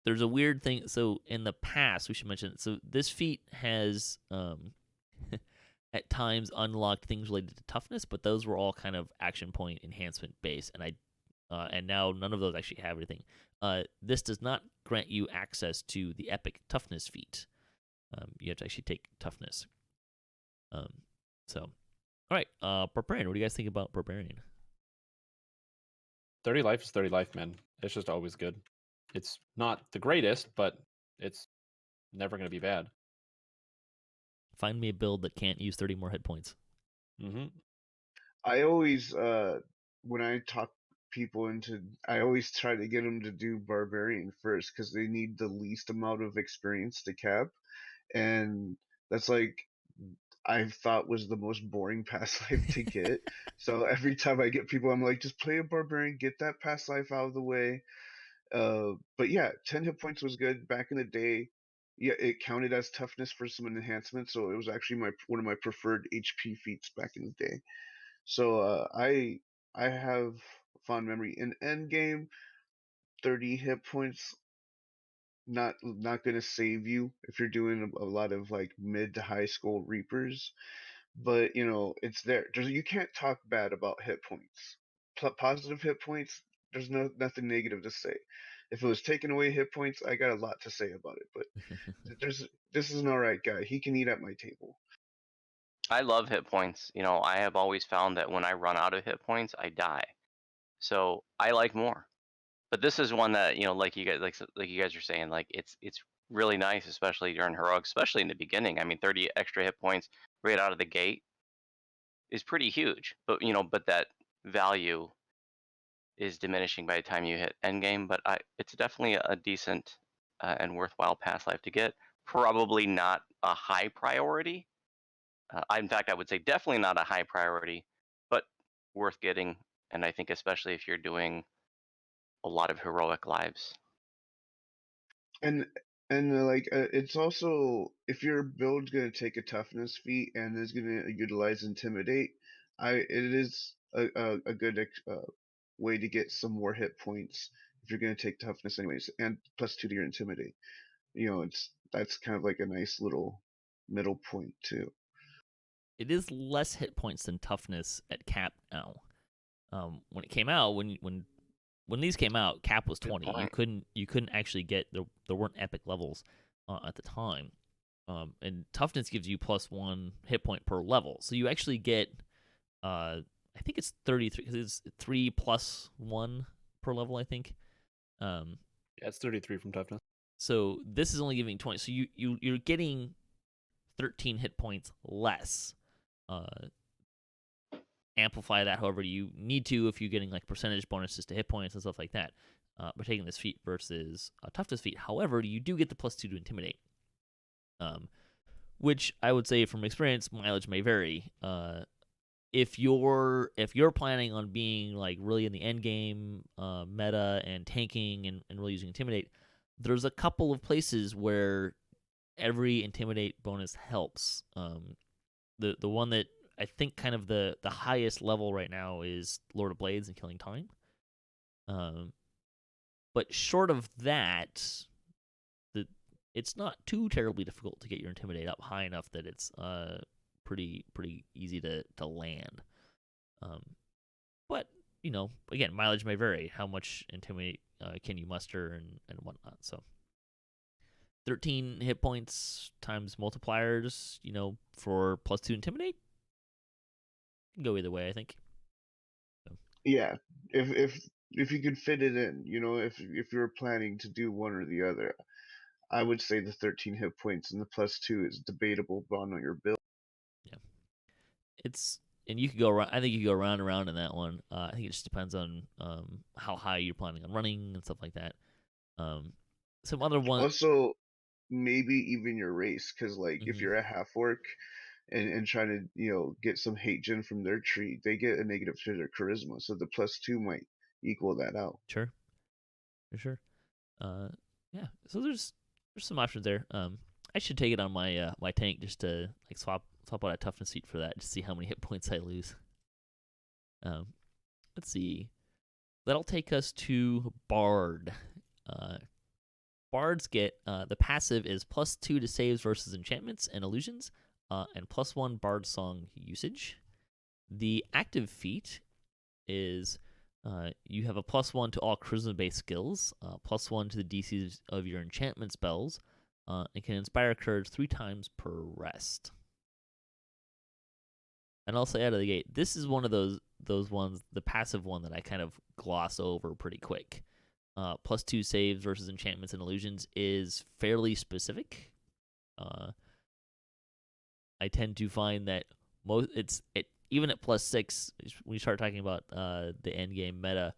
There's a weird thing. So in the past, we should mention it. So this feat has at times unlocked things related to toughness, but those were all kind of action point enhancement based, and now none of those actually have anything. This does not grant you access to the epic toughness feat. You have to actually take toughness. So, all right, barbarian. What do you guys think about barbarian? 30 life is 30 life, man. It's just always good. It's not the greatest, but it's never going to be bad. Find me a build that can't use 30 more hit points. Mm-hmm. I always, when I talk people into, I always try to get them to do barbarian first because they need the least amount of experience to cap, and that's like I thought was the most boring past life to get. So every time I get people, I'm like, just play a barbarian, get that past life out of the way. But yeah, 10 hit points was good back in the day. Yeah, it counted as toughness for some enhancements, so it was actually one of my preferred HP feats back in the day. So I have fond memory in endgame. 30 hit points not gonna save you if you're doing a lot of like mid to high school reapers, but it's there. You can't talk bad about hit points. Positive hit points, there's nothing negative to say. If it was taking away hit points, I got a lot to say about it. But this is an all right guy. He can eat at my table. I love hit points. I have always found that when I run out of hit points, I die. So I like more. But this is one that, like you guys are saying, like it's really nice, especially during heroics, especially in the beginning. I mean, 30 extra hit points right out of the gate is pretty huge. But but that value is diminishing by the time you hit endgame. But it's definitely a decent and worthwhile past life to get. Probably not a high priority. In fact, I would say definitely not a high priority, but worth getting. And I think especially if you're doing a lot of heroic lives. And it's also, if your build's gonna take a toughness feat and is gonna utilize intimidate, it is a good way to get some more hit points if you're gonna take toughness anyways, and +2 to your intimidate. That's kind of like a nice little middle point too. It is less hit points than toughness at cap now. When it came out, when these came out, cap was 20. You couldn't actually get there weren't epic levels at the time. And toughness gives you +1 hit point per level, so you actually get I think it's 33 because it's 3 + 1 per level. I think. Yeah, it's 33 from toughness. So this is only giving 20. So you're getting 13 hit points less. Amplify that however you need to if you're getting like percentage bonuses to hit points and stuff like that. By taking this feat versus a toughness feat. However, you do get the +2 to intimidate. Which I would say from experience, mileage may vary. If you're planning on being like really in the end game meta and tanking and really using intimidate, there's a couple of places where every intimidate bonus helps. The one that I think kind of the highest level right now is Lord of Blades and Killing Time. But short of that, it's not too terribly difficult to get your intimidate up high enough that it's pretty easy to land. But again, mileage may vary. How much intimidate can you muster and whatnot? So 13 hit points times multipliers, for +2 intimidate. Can go either way, I think. So. Yeah, if you could fit it in, if you're planning to do one or the other, I would say the 13 hit points and the +2 is debatable on your build. Yeah, and you could go around. I think you could go around and around in that one. I think it just depends on how high you're planning on running and stuff like that. Some other one. Also, maybe even your race, because like if you're a half orc and trying to get some hate gen from their tree, they get a negative to their charisma, so the +2 might equal that out. Sure, for sure. Yeah. So there's some options there. I should take it on my my tank just to like swap out a toughness feat for that, just see how many hit points I lose. Let's see. That'll take us to Bard. Bards get the passive is +2 to saves versus enchantments and illusions, and +1 Bard song usage. The active feat is you have a +1 to all charisma-based skills, +1 to the DCs of your enchantment spells, and can inspire courage 3 times per rest. And I'll say out of the gate, this is one of those ones, the passive one that I kind of gloss over pretty quick. +2 saves versus enchantments and illusions is fairly specific. I tend to find that even at +6, when you start talking about the end game meta,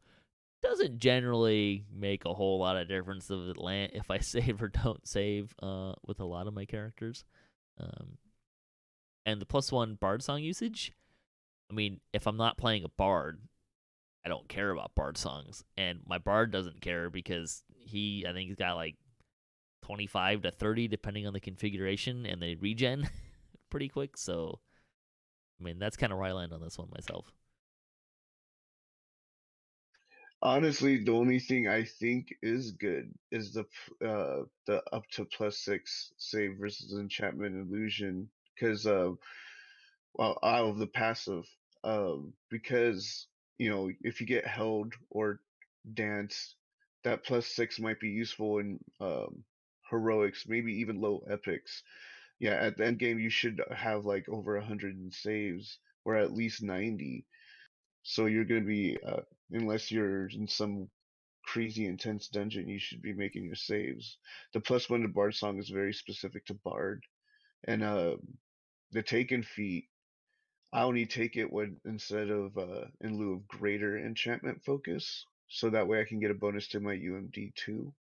doesn't generally make a whole lot of difference if I save or don't save with a lot of my characters. And the +1 Bard song usage, I mean, if I'm not playing a Bard, I don't care about Bard songs, and my Bard doesn't care because I think he's got like 25 to 30 depending on the configuration, and they regen pretty quick. So, I mean, that's kind of where I land on this one myself. Honestly, the only thing I think is good is the up to +6 save versus enchantment illusion, because well, out of the passive, because if you get held or danced, that +6 might be useful in heroics, maybe even low epics. Yeah, at the end game you should have like over 100 in saves, or at least 90. So you're gonna be, unless you're in some crazy intense dungeon, you should be making your saves. The +1 to Bard song is very specific to Bard, and the Taken feat, I only take it when instead of in lieu of greater enchantment focus, so that way I can get a bonus to my UMD too,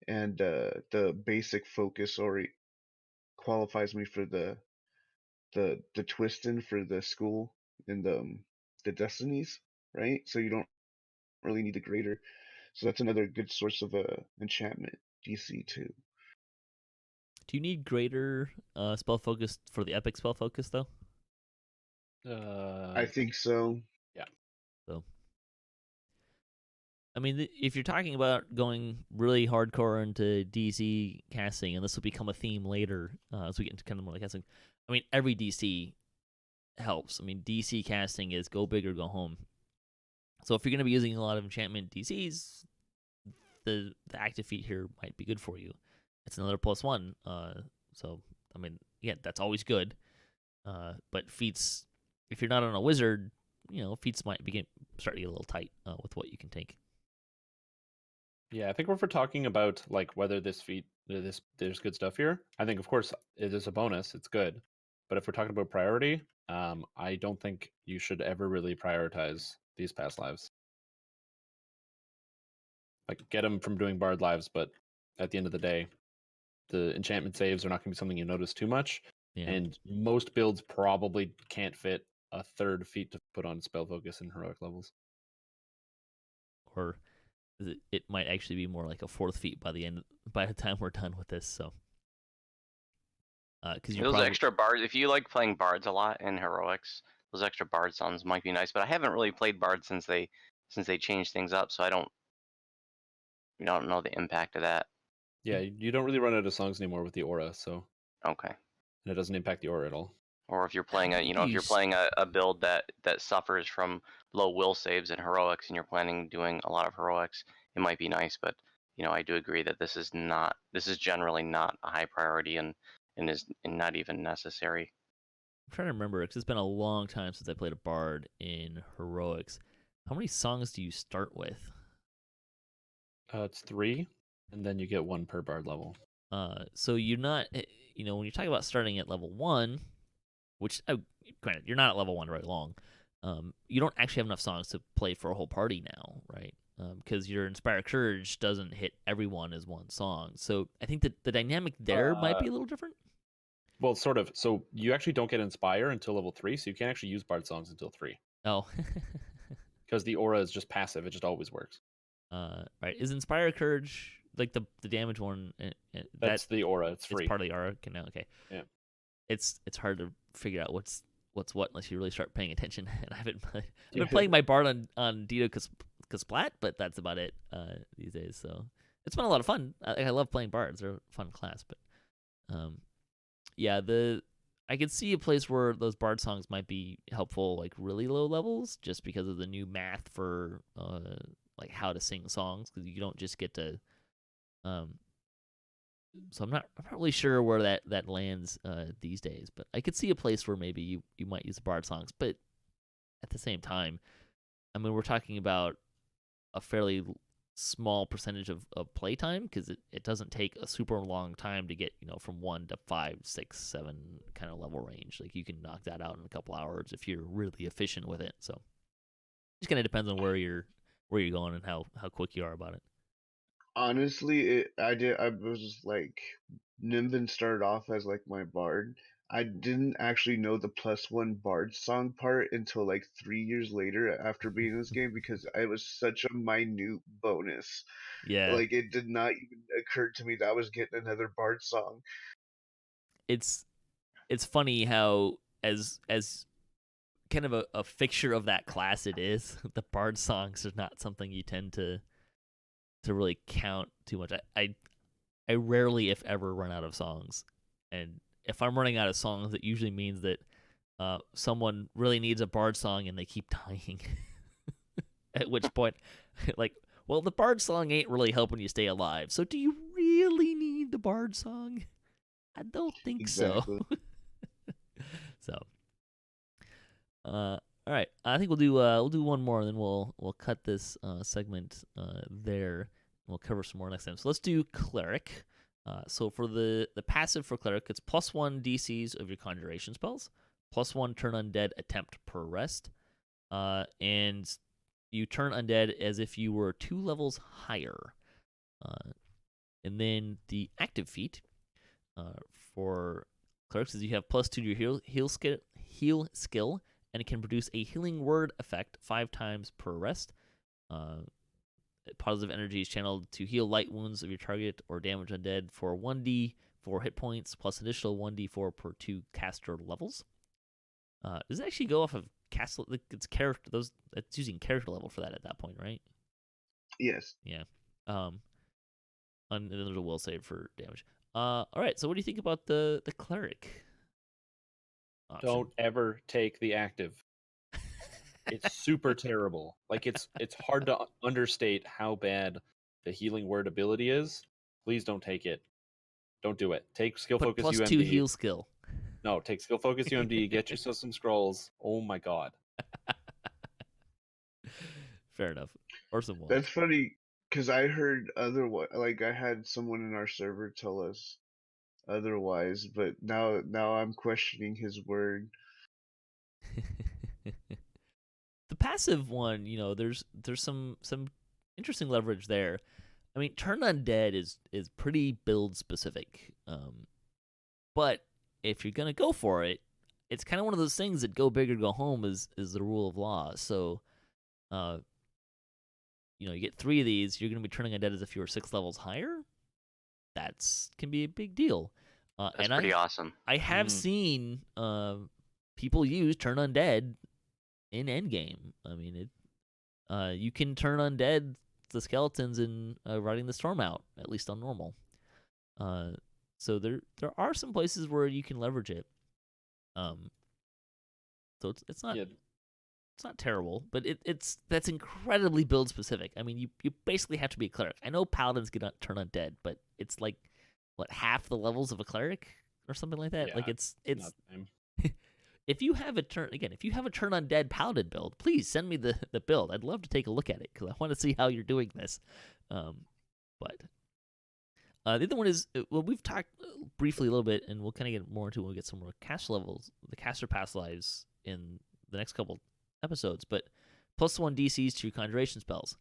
and the basic focus already qualifies me for the twist in for the school and the destinies, right? So you don't really need the greater. So that's another good source of enchantment DC too. Do you need greater spell focus for the epic spell focus though? I think so. Yeah. So, I mean, if you're talking about going really hardcore into DC casting, and this will become a theme later as we get into kind of more like casting, I mean, every DC helps. I mean, DC casting is go big or go home. So if you're going to be using a lot of enchantment DCs, the active feat here might be good for you. It's another +1. So, I mean, yeah, that's always good. But feats, if you're not on a wizard, feats might start to get a little tight with what you can take. Yeah, I think if we're talking about like whether this feat, there's good stuff here. I think, of course, it is a bonus. It's good. But if we're talking about priority, I don't think you should ever really prioritize these past lives. Like, get them from doing Bard lives, but at the end of the day, the enchantment saves are not going to be something you notice too much. Yeah. And most builds probably can't fit a third feat to put on spell focus and heroic levels. Or it might actually be more like a 4th feat by the time we're done with this. So because you're Those probably extra bards, if you like playing bards a lot in heroics, those extra bard songs might be nice. But I haven't really played bards since they changed things up, so I don't know the impact of that. Yeah, you don't really run out of songs anymore with the aura, so Okay. and it doesn't impact the aura at all. Or if you're playing think if you're s- playing a build that suffers from low will saves in heroics and you're planning doing a lot of heroics, it might be nice. But I do agree that this is generally not a high priority and is not even necessary. I'm trying to remember because it's been a long time since I played a bard in heroics. How many songs do you start with? It's 3, and then you get 1 per bard level. So you're not, when you talk about starting at level 1, which granted you're not at level 1 very long, you don't actually have enough songs to play for a whole party now, right? Because your Inspire Courage doesn't hit everyone as one song. So I think that the dynamic there might be a little different. Well, sort of. So you actually don't get Inspire until level 3, so you can't actually use bard songs until 3. Oh. Because the aura is just passive; it just always works. Right. Is Inspire Courage like the damage one? That's the aura. It's free. It's part of the aura. Okay, now, okay. Yeah. It's hard to figure out what's what unless you really start paying attention. And I've been playing my bard on DDOCast, but that's about it these days. So it's been a lot of fun. I love playing bards; they're a fun class. But yeah, I could see a place where those bard songs might be helpful, like really low levels, just because of the new math for like how to sing songs, because you don't just get to. So I'm not really sure where that lands these days, but I could see a place where maybe you might use the bard songs, but at the same time, I mean, we're talking about a fairly small percentage of playtime, because it doesn't take a super long time to get from 1 to 5, 6, 7 kind of level range. Like you can knock that out in a couple hours if you're really efficient with it. So it just kind of depends on where you're going and how quick you are about it. Honestly, I was just like, Nimvind started off as like my bard. I didn't actually know the +1 bard song part until like 3 years later after beating this game, because it was such a minute bonus. Yeah, Like it did not even occur to me that I was getting another bard song. it's funny how as kind of a fixture of that class it is. The bard songs are not something you tend to really count too much. I rarely, if ever, run out of songs, and if I'm running out of songs, it usually means that someone really needs a bard song and they keep dying. At which point, like, well, the bard song ain't really helping you stay alive. So do you really need the bard song? I don't think Exactly. so. So, all right. I think we'll do one more, and then we'll cut this segment there. We'll cover some more next time. So let's do cleric. So for the passive for cleric, it's +1 DCs of your conjuration spells, +1 turn undead attempt per rest, and you turn undead as if you were 2 levels higher. And then the active feat for clerics is you have +2 to your heal skill, and it can produce a healing word effect 5 times per rest. Positive energy is channeled to heal light wounds of your target or damage undead for 1d4 hit points plus additional 1d4 per 2 caster levels. Does it actually go off of cast? It's character. It's using character level for that at that point, right? Yes. Yeah. And then there's a will save for damage. All right. So what do you think about the cleric option? Don't ever take the active. It's super terrible. Like it's hard to understate how bad the healing word ability is. Please don't take it. Don't do it. Take skill focus +2 UMD. heal skill. No, take skill focus UMD. Get yourself some scrolls. Oh my god. Fair enough. Or some wolves. That's funny, because I heard otherwise. Like I had someone in our server tell us otherwise, but now I'm questioning his word. The passive one, there's some interesting leverage there. I mean, turn undead is pretty build specific. But if you're gonna go for it, it's kind of one of those things that go big or go home is the rule of law. So, you get 3 of these, you're gonna be turning undead as if you were 6 levels higher. That's can be a big deal. That's and pretty awesome. I have Mhm. seen people use turn undead in endgame. I mean, you can turn undead the skeletons in riding the storm out, at least on normal. So there are some places where you can leverage it. So it's not Yeah. it's not terrible, but that's incredibly build specific. I mean, you basically have to be a cleric. I know paladins can turn undead, but it's like what, half the levels of a cleric or something like that. Yeah, Like it's Not the same. if you have a turn undead paladin build, please send me the build. I'd love to take a look at it because I want to see how you're doing this. But the other one is well, we've talked briefly a little bit, and we'll kind of get more into it when we get some more cast levels, the caster pass lives in the next couple episodes. But +1 DCs to your conjuration spells.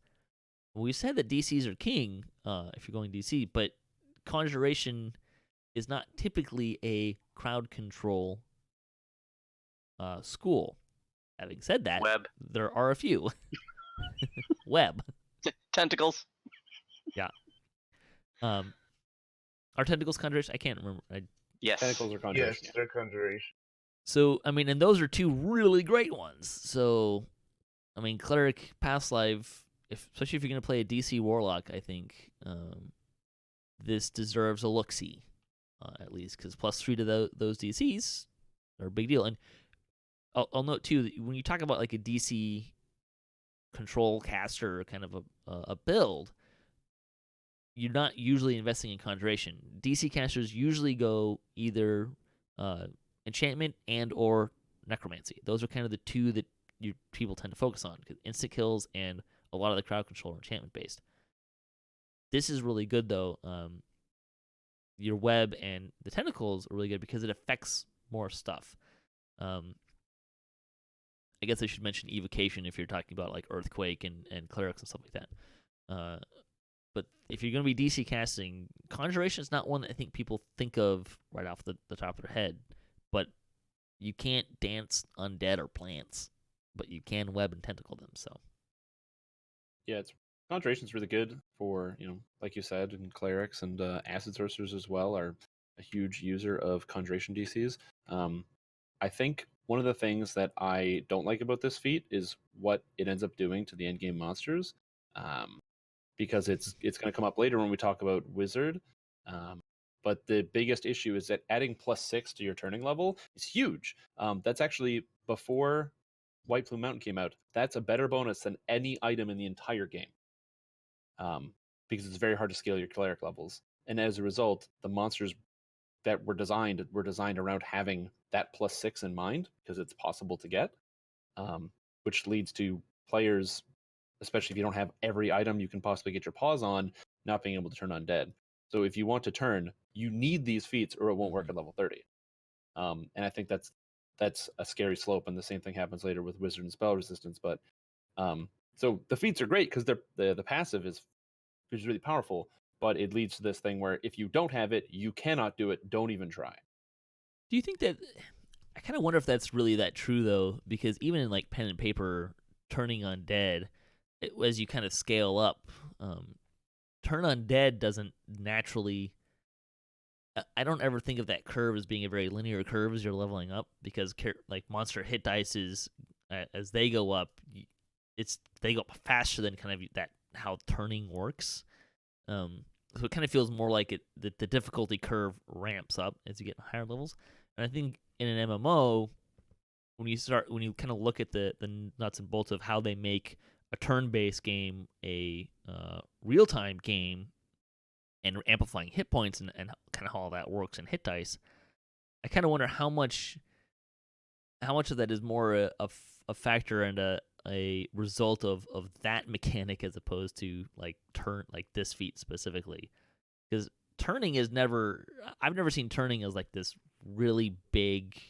We said that DCs are king if you're going DC, but conjuration is not typically a crowd control school. Having said that, Web. there are a few. Web. Tentacles. Yeah. Are tentacles conjuration? I can't remember. Yes. Tentacles are Yes, conjuration. they're conjuration. So, I mean, and those are two really great ones. So, I mean, cleric past life, especially if you're going to play a DC warlock, I think this deserves a look-see, at least, because +3 to those DCs are a big deal. And I'll note, too, that when you talk about like a DC control caster kind of a build, you're not usually investing in conjuration. DC casters usually go either enchantment and or necromancy. Those are kind of the two that people tend to focus on, because instant kills and a lot of the crowd control are enchantment based. This is really good though. Your web and the tentacles are really good because it affects more stuff. I guess I should mention evocation if you're talking about like earthquake and clerics and stuff like that. But if you're going to be DC casting, conjuration is not one that I think people think of right off the top of their head. But you can't dance undead or plants, but you can web and tentacle them. So Yeah, conjuration's really good for, like you said, and clerics and acid sorcerers as well are a huge user of conjuration DCs. I think one of the things that I don't like about this feat is what it ends up doing to the endgame monsters, because it's going to come up later when we talk about wizard. But the biggest issue is that adding +6 to your turning level is huge. That's actually before White Plume Mountain came out. That's a better bonus than any item in the entire game, because it's very hard to scale your cleric levels. And as a result, the monsters that were designed around having that +6 in mind, because it's possible to get, which leads to players, especially if you don't have every item you can possibly get your paws on, not being able to turn undead. So if you want to turn, you need these feats or it won't work at level 30. And I think that's a scary slope, and the same thing happens later with wizard and spell resistance. But so the feats are great because the passive is really powerful, but it leads to this thing where if you don't have it, you cannot do it. Don't even try. do you think that, I kind of wonder if that's really that true though, because even in like pen and paper, turning undead, as you kind of scale up, turn undead doesn't naturally. I don't ever think of that curve as being a very linear curve as you're leveling up, because like monster hit dice is as they go up, they go up faster than kind of that how turning works. So it kind of feels more like the difficulty curve ramps up as you get higher levels. And I think in an MMO, when you kind of look at the nuts and bolts of how they make a turn-based game a real-time game and amplifying hit points and kind of how all that works in hit dice, I kind of wonder how much of that is more a factor and a result of that mechanic as opposed to like this feat specifically, because turning is I've never seen turning as like this really big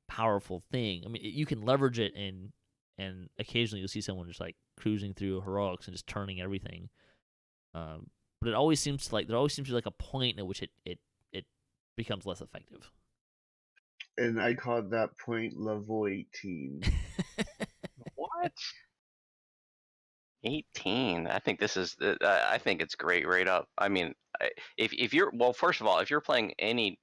powerful thing. I mean, you can leverage it and occasionally you'll see someone just like cruising through heroics and just turning everything. But there always seems to be like a point at which it becomes less effective. And I called that point level 18. What? 18. I think this is. I think it's great right up. I mean, if you're first of all, if you're playing any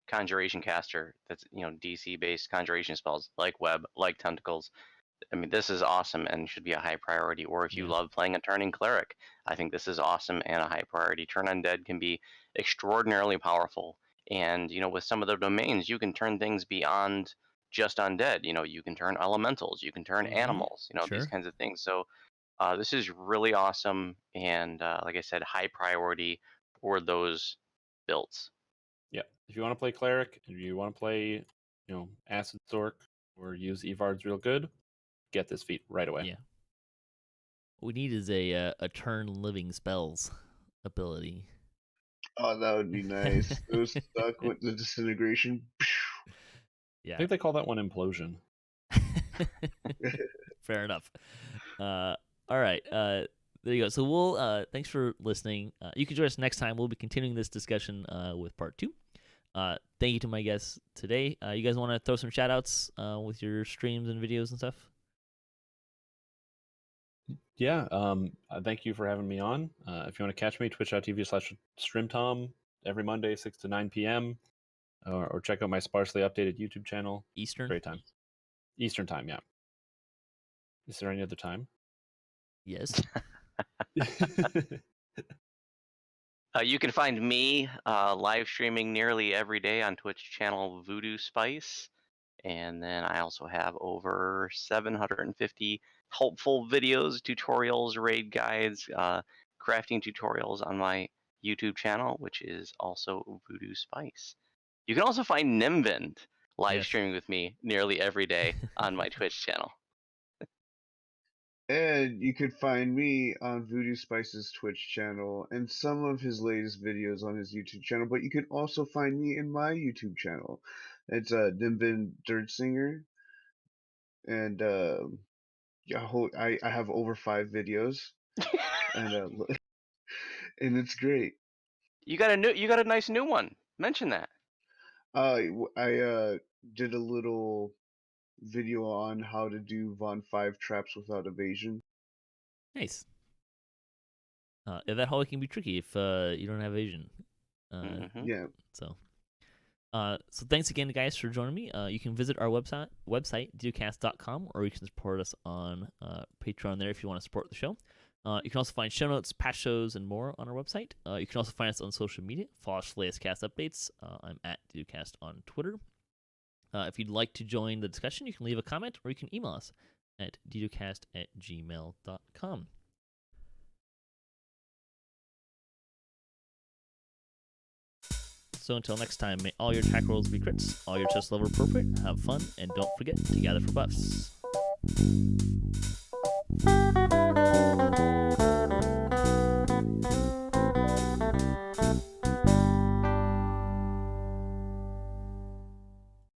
conjuration caster that's DC based conjuration spells like web, like tentacles, I mean, this is awesome and should be a high priority. Or if you Yeah. love playing a turning cleric, I think this is awesome and a high priority. Turn undead can be extraordinarily powerful, and with some of the domains, you can turn things beyond just undead. You can turn elementals, you can turn animals, these Sure. kinds of things. So this is really awesome, and like I said, high priority for those builds. Yeah, if you want to play cleric, if you want to play, acid stork or use Evard's real good, get this feat right away. Yeah. What we need is a turn living spells ability. Oh, that would be nice. Those stuck with the disintegration. I Yeah. think they call that one implosion. Fair enough. All right. There you go. So we'll thanks for listening. You can join us next time. We'll be continuing this discussion with part 2. Thank you to my guests today. You guys want to throw some shout outs with your streams and videos and stuff? Yeah, thank you for having me on. If you want to catch me, twitch.tv/Strimtom every Monday, 6 to 9 p.m. Or check out my sparsely updated YouTube channel. Eastern? Great time. Eastern time, yeah. Is there any other time? Yes. You can find me live streaming nearly every day on Twitch channel Voodu Spice. And then I also have over 750 helpful videos, tutorials, raid guides, crafting tutorials on my YouTube channel, which is also Voodu Spice. You can also find Nimvind live Yes. streaming with me nearly every day on my Twitch channel. And you could find me on Voodoo Spice's Twitch channel and some of his latest videos on his YouTube channel. But you can also find me in my YouTube channel. It's Nimvind Dirtsinger, and I have over 5 videos, and and it's great. You got a nice new one. Mention that. I did a little video on how to do Von 5 traps without evasion. Nice. That hallway can be tricky if you don't have evasion. Yeah. So thanks again, guys, for joining me. You can visit our website DDOCast.com, or you can support us on Patreon there if you want to support the show. You can also find show notes, past shows, and more on our website. You can also find us on social media. Follow us for latest cast updates. I'm at DDOCast on Twitter. If you'd like to join the discussion, you can leave a comment, or you can email us at ddocast@gmail.com. So until next time, may all your attack rolls be crits, all your chest level appropriate, have fun, and don't forget to gather for buffs.